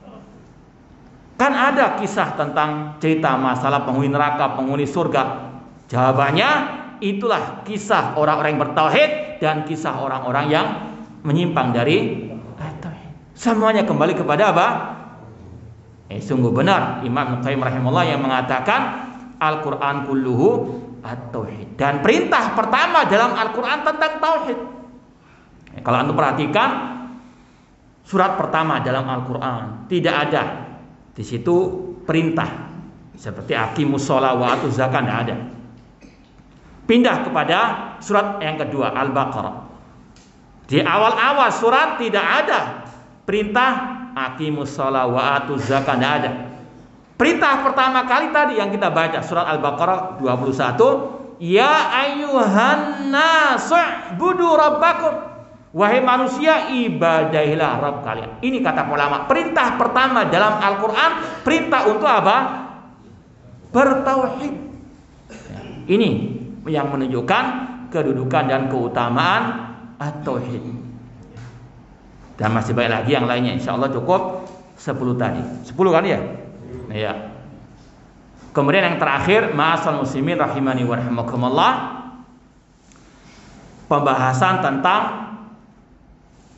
Kan ada kisah tentang cerita masalah penghuni neraka, penghuni surga. Jawabannya itulah kisah orang-orang yang bertauhid dan kisah orang-orang yang menyimpang dari tauhid. Semuanya kembali kepada apa? Sungguh benar Imam Ibnu Qayyim rahimahullah yang mengatakan Al-Quran kulluhu at-tauhid. Dan perintah pertama dalam Al-Quran tentang tauhid. Kalau antum perhatikan surat pertama dalam Al-Quran tidak ada di situ perintah seperti aqimus shalah wa atuz zakat, tidak ada. Pindah kepada surat yang kedua Al-Baqarah. Di awal-awal surat tidak ada perintah aqimus shalah wa atuz zakat, tidak ada. Perintah pertama kali tadi yang kita baca surat Al-Baqarah 21, ya ayyuhan nas'budu rabbakum. Wahai manusia, ibadahilah Rabb kalian. Ini kata ulama, perintah pertama dalam Al-Quran, perintah untuk apa? Bertauhid. Ini yang menunjukkan kedudukan dan keutamaan at-tauhid. Dan masih banyak lagi yang lainnya. Insya Allah cukup 10 tadi. 10 kan ya? Ya. Kemudian yang terakhir, ma'asal muslimin rahimani wa rahimakumullah, pembahasan tentang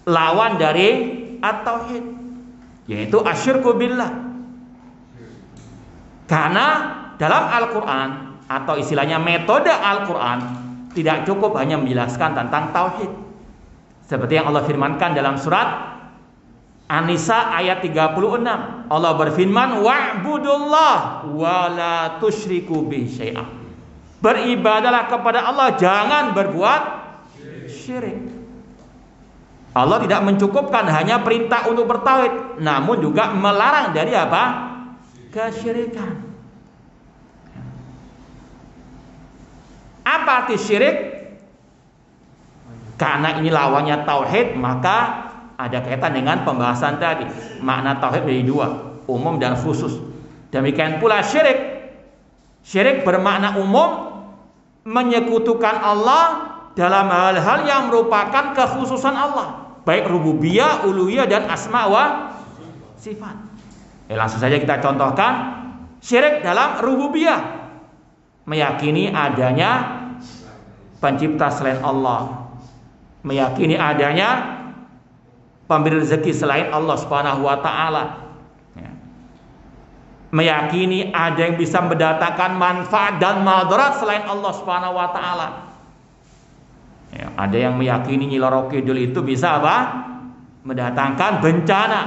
lawan dari at-tauhid, yaitu asyirku billah. Karena dalam Al-Quran atau istilahnya metode Al-Quran tidak cukup hanya menjelaskan tentang tauhid. Seperti yang Allah firmankan dalam surat An-Nisa ayat 36. Allah berfirman, wa'budullah wa la tusyriku bihi syai'an. Beribadalah kepada Allah, jangan berbuat syirik. Allah tidak mencukupkan hanya perintah untuk bertauhid, namun juga melarang dari apa? Kesyirikan. Apa arti syirik? Karena ini lawannya tauhid, maka ada kaitan dengan pembahasan tadi. Makna tauhid dari dua, umum dan khusus. Demikian pula syirik. Syirik bermakna umum, menyekutukan Allah dalam hal-hal yang merupakan kekhususan Allah, baik rububiyah, uluhiyah dan asma wa sifat. Langsung saja kita contohkan syirik dalam rububiyah, meyakini adanya pencipta selain Allah, meyakini adanya pemberi rezeki selain Allah Subhanahu wa taala, meyakini ada yang bisa mendatangkan manfaat dan madarat selain Allah Subhanahu wa taala. Ya, ada yang meyakini Nyi Roro Kidul itu bisa apa? Mendatangkan bencana.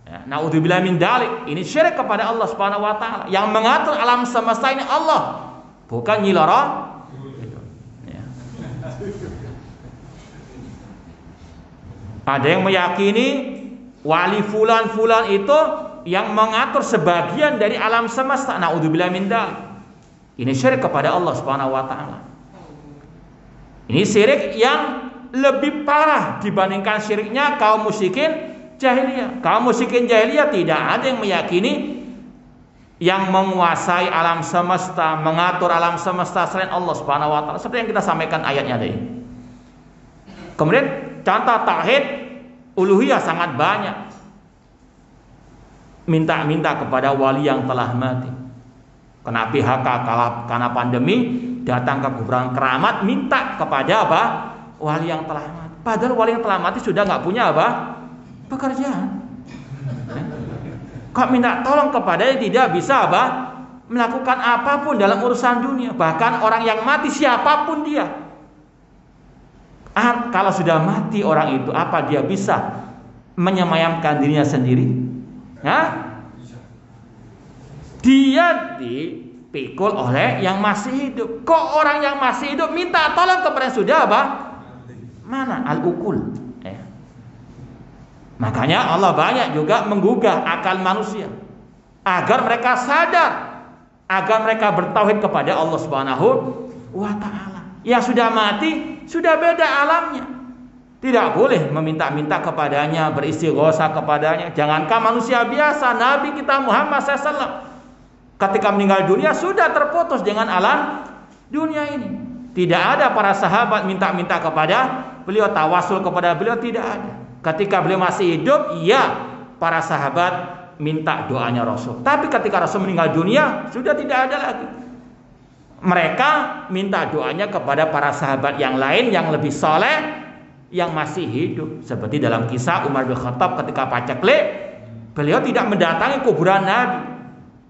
Ya, naudzubillah min dzalik. Ini syirik kepada Allah Subhanahu wa taala. Yang mengatur alam semesta ini Allah, bukan Nyi Roro Kidul. Ya. Ada yang meyakini wali fulan itu yang mengatur sebagian dari alam semesta. Naudzubillah min dzalik. Ini syirik kepada Allah Subhanahu wa taala. Ini syirik yang lebih parah dibandingkan syiriknya kaum musyrikin jahiliyah. Kaum musyrikin jahiliyah tidak ada yang meyakini yang menguasai alam semesta, mengatur alam semesta selain Allah Subhanahu wa taala, seperti yang kita sampaikan ayatnya tadi. Kemudian contoh tauhid uluhiyah sangat banyak. Minta-minta kepada wali yang telah mati. Kena PHK karena pandemi, datang ke kuburan keramat, minta kepada apa? Wali yang telah mati. Padahal wali yang telah mati sudah nggak punya apa? Pekerjaan. Kok minta tolong kepadanya, tidak bisa apa? Melakukan apapun dalam urusan dunia. Bahkan orang yang mati siapapun dia, Kalau sudah mati orang itu, apa dia bisa menyemayamkan dirinya sendiri? Dia dipikul oleh yang masih hidup. Kok orang yang masih hidup minta tolong kepada yang sudah apa? Mana? Al-ukul. Makanya Allah banyak juga menggugah akal manusia agar mereka sadar, agar mereka bertauhid kepada Allah Subhanahu wa ta'ala. Yang sudah mati sudah beda alamnya. Tidak boleh meminta-minta kepadanya, beristighosa kepadanya. Jangankan manusia biasa, Nabi kita Muhammad SAW ketika meninggal dunia sudah terputus dengan alam dunia ini. Tidak ada para sahabat minta-minta kepada beliau, tawasul kepada beliau, tidak ada. Ketika beliau masih hidup, iya, para sahabat minta doanya Rasul. Tapi ketika Rasul meninggal dunia, sudah tidak ada lagi. Mereka minta doanya kepada para sahabat yang lain yang lebih soleh, yang masih hidup. Seperti dalam kisah Umar bin Khattab ketika paceklik, beliau tidak mendatangi kuburan Nabi,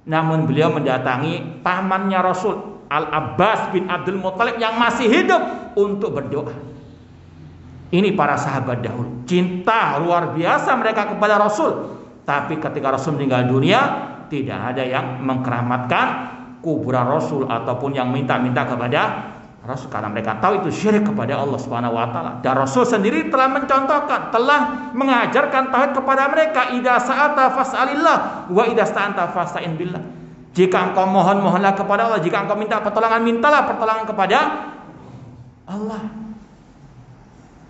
namun beliau mendatangi pamannya Rasul, Al-Abbas bin Abdul Muttalib yang masih hidup untuk berdoa. Ini para sahabat dahulu, cinta luar biasa mereka kepada Rasul. Tapi ketika Rasul meninggal dunia, tidak ada yang mengkeramatkan kuburan Rasul ataupun yang minta-minta kepada Rasul, karena mereka tahu itu syirik kepada Allah Subhanahu wa taala. Dan Rasul sendiri telah mencontohkan, telah mengajarkan tauhid kepada mereka. Idza sa'ata fas'alillah wa idza sta'anta fasta'in billah. Jika engkau mohon-mohonlah kepada Allah, jika engkau minta pertolongan, mintalah pertolongan kepada Allah.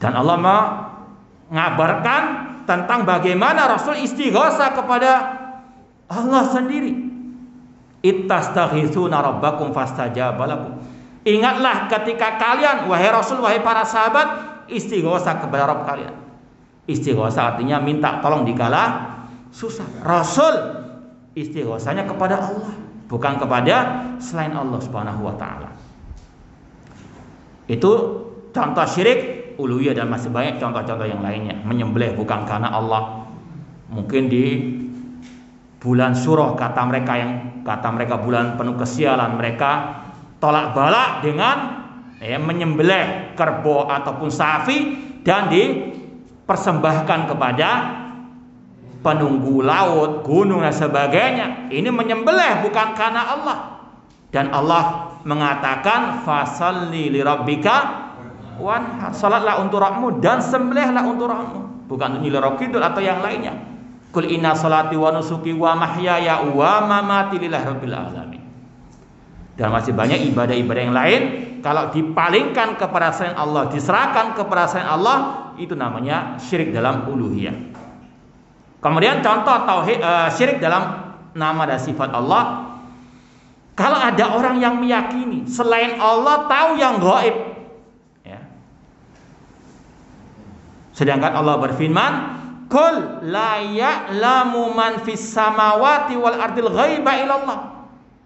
Dan Allah mengabarkan tentang bagaimana Rasul istighosa kepada Allah sendiri. Ittastaghitsuna rabbakum fastajaba lakum. Ingatlah ketika kalian, wahai Rasul, wahai para sahabat, istighosa kepada Rabb kalian. Istighosa artinya minta tolong dikala susah. Rasul istighosanya kepada Allah, bukan kepada selain Allah Subhanahu wa taala. Itu contoh syirik uluhiyah, dan masih banyak contoh-contoh yang lainnya. Menyembelih bukan karena Allah. Mungkin di bulan Syuro kata mereka bulan penuh kesialan, mereka tolak balak dengan menyembelih kerbau ataupun sapi dan dipersembahkan kepada penunggu laut, gunung dan sebagainya. Ini menyembelih bukan karena Allah. Dan Allah mengatakan fasalli lirabbika wanhar, salatlah untuk Rabbmu dan sembelihlah untuk Rabbmu, bukan untuk Kidul atau yang lainnya. Qul inna salati wa nusuki wa mahyaya wa mamati lillahi rabbil alamin. Dan masih banyak ibadah-ibadah yang lain kalau dipalingkan kepada selain Allah, diserahkan kepada selain Allah, itu namanya syirik dalam uluhiyah. Kemudian contoh tauhid syirik dalam nama dan sifat Allah. Kalau ada orang yang meyakini selain Allah tahu yang gaib, sedangkan Allah berfirman, "Qul la ya'lamu man fis samawati wal ardil ghaiba illallah."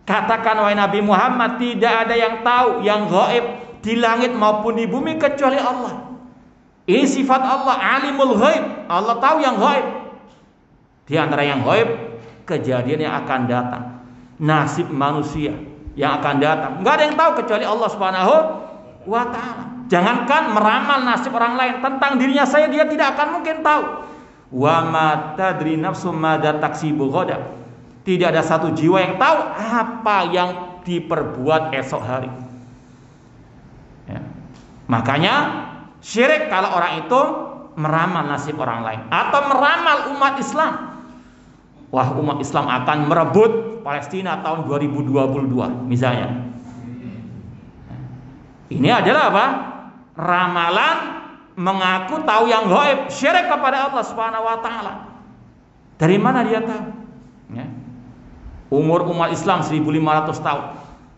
Katakan wahai Nabi Muhammad, tidak ada yang tahu yang gaib di langit maupun di bumi kecuali Allah. Ini sifat Allah, alimul ghaib. Allah tahu yang gaib. Di antara yang gaib, kejadian yang akan datang, nasib manusia yang akan datang, enggak ada yang tahu kecuali Allah Subhanahu wa taala. Jangankan meramal nasib orang lain, tentang dirinya saya dia tidak akan mungkin tahu. Wa ma tadri nafsum madza taksibu ghadan. Tidak ada satu jiwa yang tahu apa yang diperbuat esok hari. Makanya syirik kalau orang itu meramal nasib orang lain atau meramal umat Islam. Wah, umat Islam akan merebut Palestina tahun 2022 misalnya. Ini adalah apa? Ramalan mengaku tahu yang gaib, syirik kepada Allah Subhanahu wa taala. Dari mana dia tahu? Umur umat Islam 1500 tahun.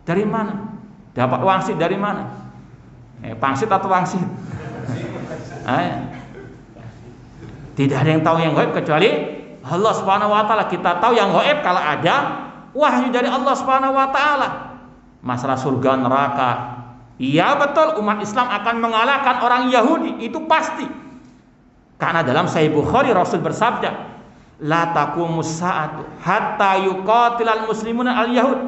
Dari mana? Dapat wangsit dari mana? Pangsit atau wangsit? Tidak ada yang tahu yang gaib kecuali Allah Subhanahu wa taala. Kita tahu yang gaib kalau ada wahyu dari Allah Subhanahu wa taala. Masalah surga neraka, iya betul, umat Islam akan mengalahkan orang Yahudi, itu pasti. Karena dalam Sahih Bukhari Rasul bersabda, la taqumus sa'atu hatta yuqatilal muslimuna al-yahud.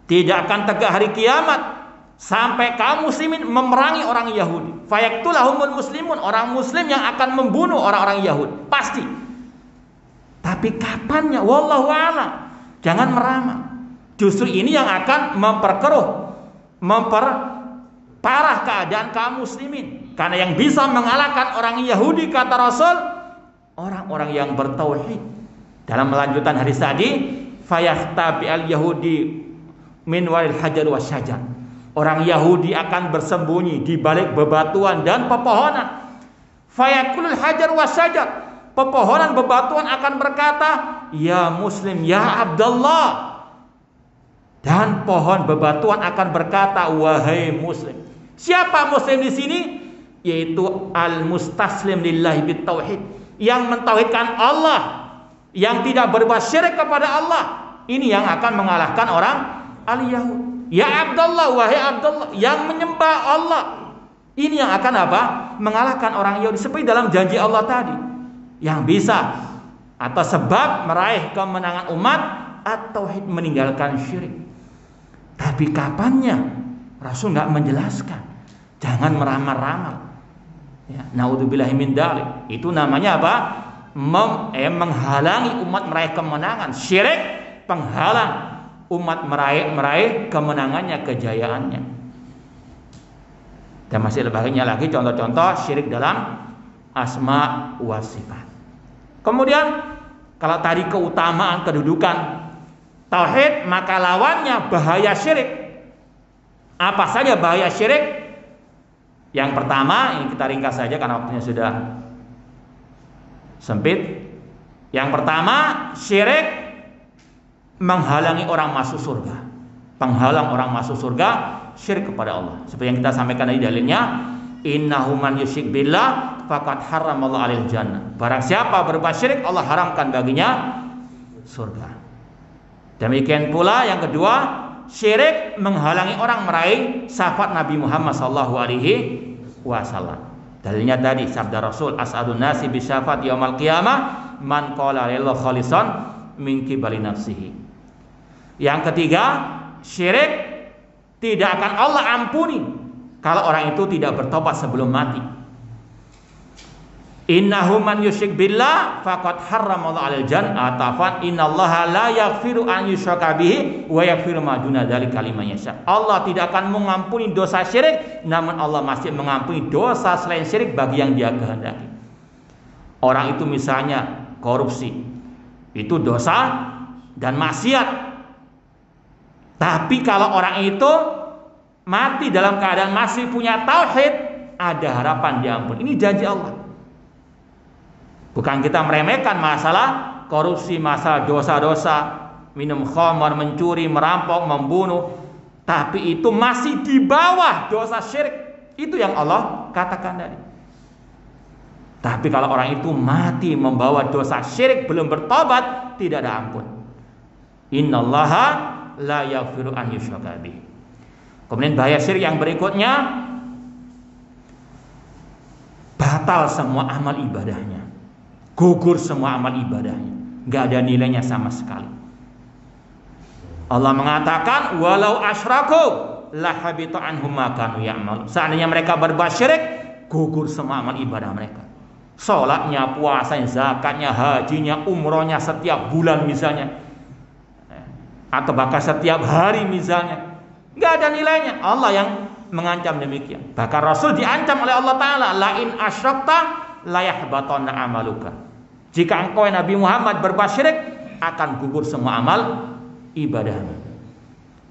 Tidak akan tegak hari kiamat sampai kaum muslimin memerangi orang Yahudi. Fayaktulahumul muslimun, orang muslim yang akan membunuh orang-orang Yahudi, pasti. Tapi kapannya? Wallahu a'lam. Jangan meramal. Justru ini yang akan memperparah keadaan kaum muslimin. Karena yang bisa mengalahkan orang Yahudi, kata Rasul, orang-orang yang bertauhid. Dalam melanjutan hadis tadi, fayahtabi al-yahudi min waril hajar wasyajar. Orang Yahudi akan bersembunyi di balik bebatuan dan pepohonan. Fayakulul hajar wasyajar. Pepohonan bebatuan akan berkata, ya Muslim, ya Abdullah. Dan pohon bebatuan akan berkata, wahai Muslim. Siapa Muslim di sini? Yaitu al-mustaslim lillahi bitauhid, yang mentauhidkan Allah, yang tidak berbuat syirik kepada Allah. Ini yang akan mengalahkan orang al-Yahud. Ya Abdullah, wahai Abdullah, yang menyembah Allah. Ini yang akan apa? Mengalahkan orang Yahudi. Seperti dalam janji Allah tadi, yang bisa atau sebab meraih kemenangan umat at-tauhid, meninggalkan syirik. Tapi kapannya? Rasul nggak menjelaskan. Jangan meramal-ramal. Ya, naudzubillahi min dzalik. Itu namanya apa? Menghalangi umat meraih kemenangan. Syirik penghalang umat meraih kemenangannya, kejayaannya. Dan masih banyak lagi contoh-contoh syirik dalam asma wa sifat. Kemudian kalau tadi keutamaan kedudukan tauhid, maka lawannya bahaya syirik. Apa saja bahaya syirik? Yang pertama, ini kita ringkas saja karena waktunya sudah sempit. Yang pertama, syirik menghalangi orang masuk surga. Penghalang orang masuk surga, syirik kepada Allah. Seperti yang kita sampaikan tadi dalilnya, innahu man yusyrik billah faqad harramallahu alaihi jannah. Barang siapa berbuat syirik, Allah haramkan baginya surga. Demikian pula yang kedua, syirik menghalangi orang meraih syafaat Nabi Muhammad sallallahu alaihi wasallam. Dalilnya tadi sabda Rasul, as'adun nasi bi syafaat yaumil qiyamah man qala lillahi khalisan min qibali nafsihi. Yang ketiga, syirik tidak akan Allah ampuni kalau orang itu tidak bertobat sebelum mati. Innahu man yusyrik billah faqad harramallahu 'alal jannah atafan innallaha la yaghfiru an yushraka bihi wa yaghfiru ma duna dzalika liman yasha. Allah tidak akan mengampuni dosa syirik, namun Allah masih mengampuni dosa selain syirik bagi yang Dia kehendaki. Orang itu misalnya korupsi, itu dosa dan maksiat. Tapi kalau orang itu mati dalam keadaan masih punya tauhid, ada harapan diampuni. Ini janji Allah. Bukan kita meremehkan masalah korupsi, masalah dosa-dosa, minum khamar, mencuri, merampok, membunuh, tapi itu masih di bawah dosa syirik. Itu yang Allah katakan tadi. Tapi kalau orang itu mati membawa dosa syirik, belum bertobat, tidak ada ampun. Innallaha la yaghfiru an yushraka bih. Kemudian bahaya syirik yang berikutnya, batal semua amal ibadahnya, gugur semua amal ibadahnya, nggak ada nilainya sama sekali. Allah mengatakan walau asyraku la habita anhum ma kanu ya'mal. Seandainya mereka berbuat syirik, gugur semua amal ibadah mereka. Salatnya, puasanya, zakatnya, hajinya, umrohnya setiap bulan misalnya, atau bahkan setiap hari misalnya, nggak ada nilainya. Allah yang mengancam demikian. Bahkan Rasul diancam oleh Allah Ta'ala, lain asyrakta layahbatanna amaluka. Jika engkau Nabi Muhammad berbuat syirik, akan gugur semua amal ibadahmu.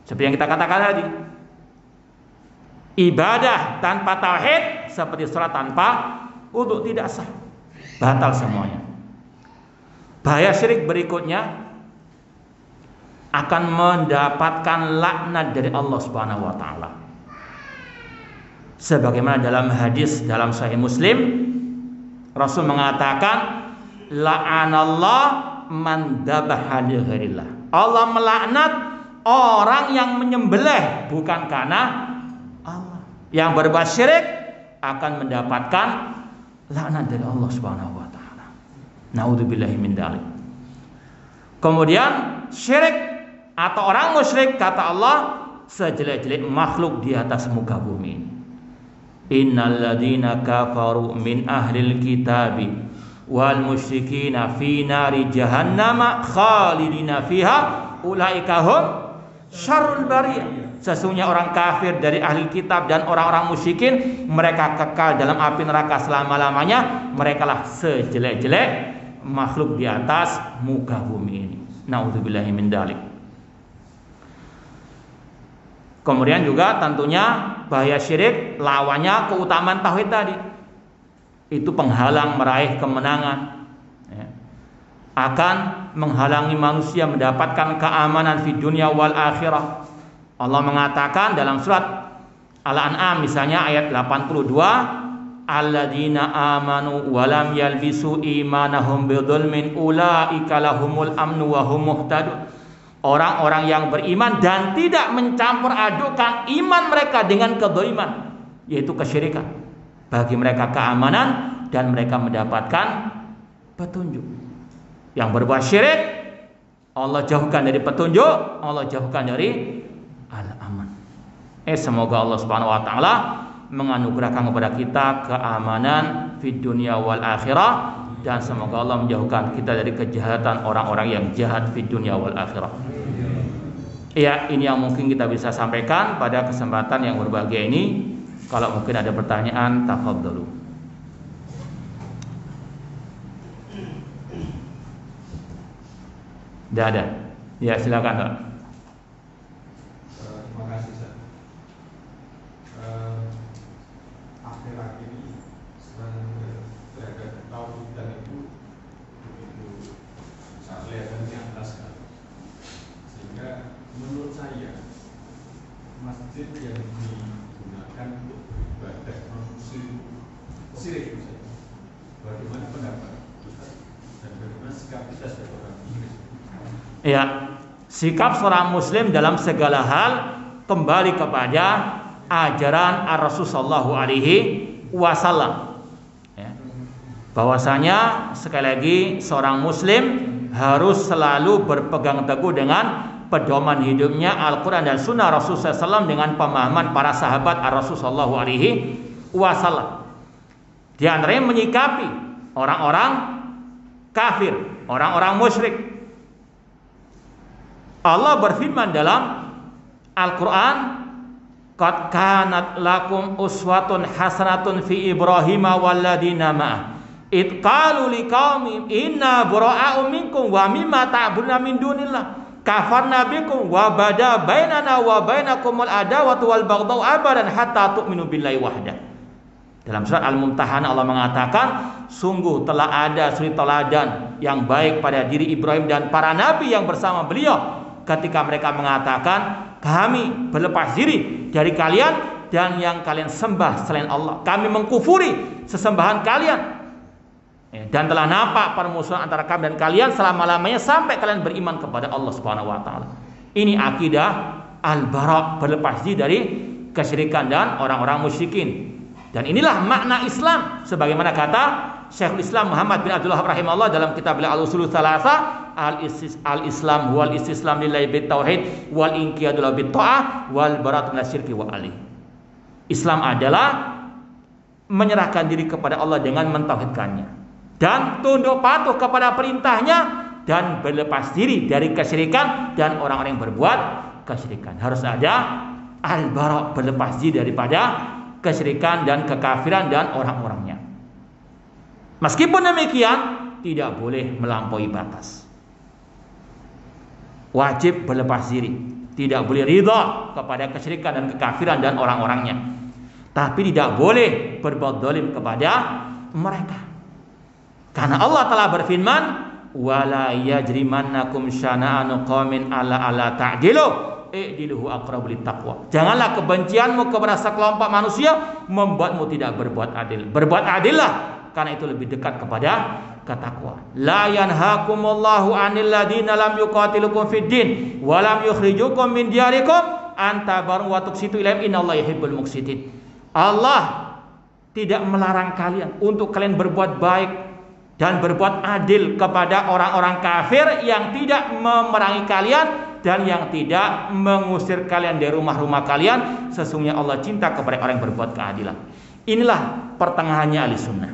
Seperti yang kita katakan tadi, ibadah tanpa tauhid seperti salat tanpa wudu, tidak sah, batal semuanya. Bahaya syirik berikutnya, akan mendapatkan laknat dari Allah Subhanahu wa taala. Sebagaimana dalam hadis dalam Sahih Muslim, Rasul mengatakan la'anallah man dzabaha li ghairillah. Allah melaknat orang yang menyembelih bukan karena Allah. Yang berbuat syirik akan mendapatkan laknat dari Allah Subhanahu wa taala. Naudzubillahi min dzalik. Kemudian syirik atau orang musyrik, kata Allah, sejelek-jelek makhluk di atas muka bumi ini. Innal ladzina kafaru min ahlil kitabi wal musyrikina fi nari jahannama khalidina fiha ulaika hum syarrul bariyah. Sesungguhnya orang kafir dari ahli kitab dan orang-orang musyrikin, mereka kekal dalam api neraka selama-lamanya. Mereka lah sejelek-jelek makhluk di atas muka bumi ini. Na'udzubillahi min dzalik. Kemudian juga tentunya bahaya syirik, lawannya keutamaan tauhid tadi. Itu penghalang meraih kemenangan, ya. Akan menghalangi manusia mendapatkan keamanan di dunia wal akhirah. Allah mengatakan dalam surat Al-An'am misalnya ayat 82, alladzina amanu wa lam yalbisu imanahum bidzulmin ulaika lahumul amnu wa hum muhtadun. Orang-orang yang beriman dan tidak mencampur adukkan iman mereka dengan kedzaliman, yaitu kesyirikan. Bagi mereka keamanan dan mereka mendapatkan petunjuk. Yang berbuat syirik, Allah jauhkan dari petunjuk, Allah jauhkan dari al-aman. Semoga Allah Subhanahu wa taala menganugerahkan kepada kita keamanan di dunia wal akhirah, dan semoga Allah menjauhkan kita dari kejahatan orang-orang yang jahat di dunia wal akhirah. Ya, ini yang mungkin kita bisa sampaikan pada kesempatan yang berbahagia ini. Kalau mungkin ada pertanyaan, tafadhalu. Tidak ada. Ya, silakan, Pak. Terima kasih, Ustaz. Akhir-akhir ini sedang terhadap tauhid dan itu begitu sangat kelihatan di atas kan. Sehingga menurut saya masjid yang digunakan untuk beribadah non-muslim syirik. Bagaimana pendapat Ustaz dan bagaimana sikap kita sebagai orang muslim? Ya, sikap seorang muslim dalam segala hal kembali kepada ajaran Rasulullah sallallahu alaihi wasallam. Ya. Bahwasanya sekali lagi seorang muslim harus selalu berpegang teguh dengan pedoman hidupnya Al-Quran dan Sunnah Rasulullah SAW dengan pemahaman para sahabat Rasulullah sallallahu alaihi wasallam. Di antaranya menyikapi orang-orang kafir, orang-orang musyrik. Allah berfirman dalam Al-Quran, qad kanat lakum uswatun hasanatun fi Ibrahim walladzina ma'ah id qalu liqaumihim inna bura'a'u minkum wa mimma ta'buduna min dunillah kafarna bikum wa bada bainana wa bainakumul adawatu wal baghdau abadan hatta tu'minu billahi wahdah. Dalam surat Al-Mumtahanah Allah mengatakan, sungguh telah ada suri teladan yang baik pada diri Ibrahim dan para nabi yang bersama beliau ketika mereka mengatakan, kami berlepas diri dari kalian dan yang kalian sembah selain Allah. Kami mengkufuri sesembahan kalian, dan telah nampak permusuhan antara kami dan kalian selama-lamanya sampai kalian beriman kepada Allah Subhanahu wa taala. Ini akidah al-bara', berlepas diri dari kesyirikan dan orang-orang musyrikin. Dan inilah makna Islam sebagaimana kata Syekhul Islam Muhammad bin Abdullah rahimahullah dalam kitab Al-Ushul Tsalatsa, al-Islam wal istislam lillahi bit tauhid wal inqiyadu bit ta'ah wal bara'atu minasyirki wa ali. Islam adalah menyerahkan diri kepada Allah dengan mentauhidkannya dan tunduk patuh kepada perintahnya dan berlepas diri dari kesyirikan dan orang-orang yang berbuat kesyirikan. Harus ada al-bara', berlepas diri daripada kesyirikan dan kekafiran dan orang-orangnya. Meskipun demikian, tidak boleh melampaui batas. Wajib berlepas diri, tidak boleh ridha kepada kesyirikan dan kekafiran dan orang-orangnya. Tapi tidak boleh berbuat zalim kepada mereka. Karena Allah telah berfirman, wala yajrimannakum syana'anu qaumin alla ta'dilu i'diluhu aqrabu littaqwa. Janganlah kebencianmu kepada sekelompok manusia membuatmu tidak berbuat adil. Berbuat adillah, karena itu lebih dekat kepada ketakwaan. La yanhakumullahu 'anil ladzina lam yuqatilukum fid din wa lam yukhrijukum min diyarikum an tabarru wa tuqsitu ilaihim innallaha yuhibbul muqsitin. Allah tidak melarang kalian untuk kalian berbuat baik dan berbuat adil kepada orang-orang kafir yang tidak memerangi kalian dan yang tidak mengusir kalian dari rumah-rumah kalian. Sesungguhnya Allah cinta kepada orang yang berbuat keadilan. Inilah pertengahannya ahli sunnah.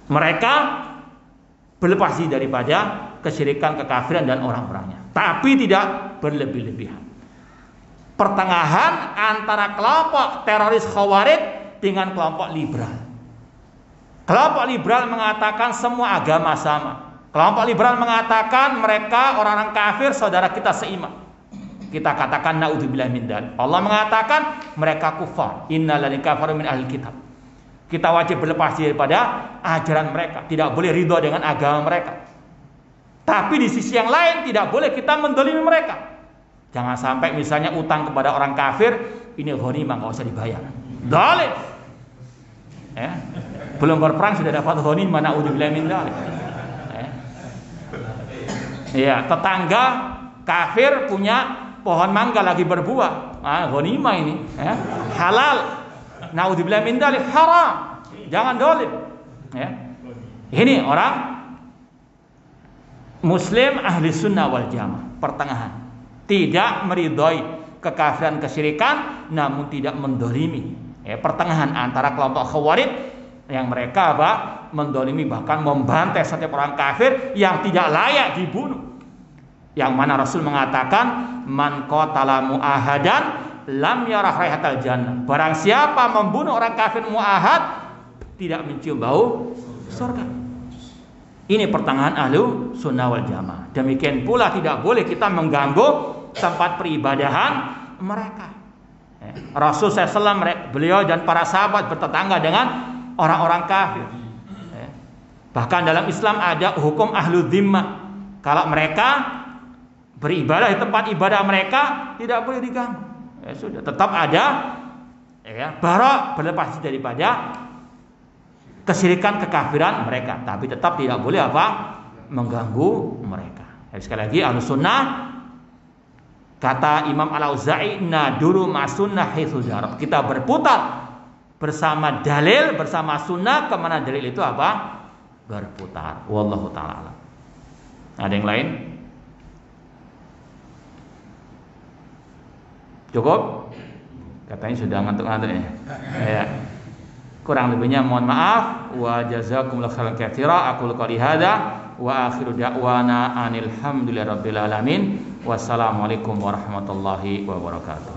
Mereka berlepas diri daripada kesyirikan, kekafiran dan orang-orangnya, tapi tidak berlebih-lebihan. Pertengahan antara kelompok teroris Khawarij dengan kelompok liberal. Kelompok liberal mengatakan semua agama sama. Kelompok liberal mengatakan mereka orang-orang kafir, saudara kita seiman. Kita katakan naudzubillah min dzalik. Allah mengatakan mereka kufar. Innal ladzina kafaru min ahlil kitab. Kita wajib berlepas diri daripada ajaran mereka, tidak boleh ridho dengan agama mereka. Tapi di sisi yang lain tidak boleh kita mendolimi mereka. Jangan sampai misalnya utang kepada orang kafir, ini ghanimah nggak usah dibayar. Zalim. Ya. Belum berperang sudah dapat ghanimah, naudzubillah min dzalik. Ya, tetangga kafir punya pohon mangga lagi berbuah. Ghanimah ini, ya. Halal. Naudzubillah min dzalik, haram. Jangan dolim. Ya. Ini orang Muslim ahli sunnah wal jamaah, pertengahan. Tidak meridhoi kekafiran, kesyirikan, namun tidak mendolimi. Ya, pertengahan antara kelompok Khawarij yang mereka mendolimi, bahkan membantai setiap orang kafir yang tidak layak dibunuh. Yang mana Rasul mengatakan, man qatala mu'ahadan lam yarah raihatal jannah. Barang siapa membunuh orang kafir mu'ahad, tidak mencium bau surga. Ini pertengahan ahlu sunnah wal jamaah. Demikian pula tidak boleh kita mengganggu tempat peribadahan mereka. Rasul SAW, beliau dan para sahabat bertetangga dengan orang-orang kafir. Bahkan dalam Islam ada hukum ahlu dhimmah. Kalau mereka beribadah di tempat ibadah mereka, tidak boleh diganggu. Ya sudah, tetap ada ya, bara berlepas daripada kesyirikan, kekafiran mereka, tapi tetap tidak boleh mengganggu mereka. Ya, sekali lagi ahlus sunnah, kata Imam Al-Auza'i, naduru ma'sunnah haitsu darat. Kita berputar bersama dalil, bersama sunnah kemana dalil itu berputar. Wallahu ta'ala. Ada yang lain? Cukup? Katanya sudah ngantuk-ngantuk ya. Ya. Kurang lebihnya mohon maaf. Wa jazakumullahu khairan katsira. Aqulu qouli hadza wa akhiru da'wana anil hamdulillahirabbil alamin. Wassalamualaikum warahmatullahi wabarakatuh.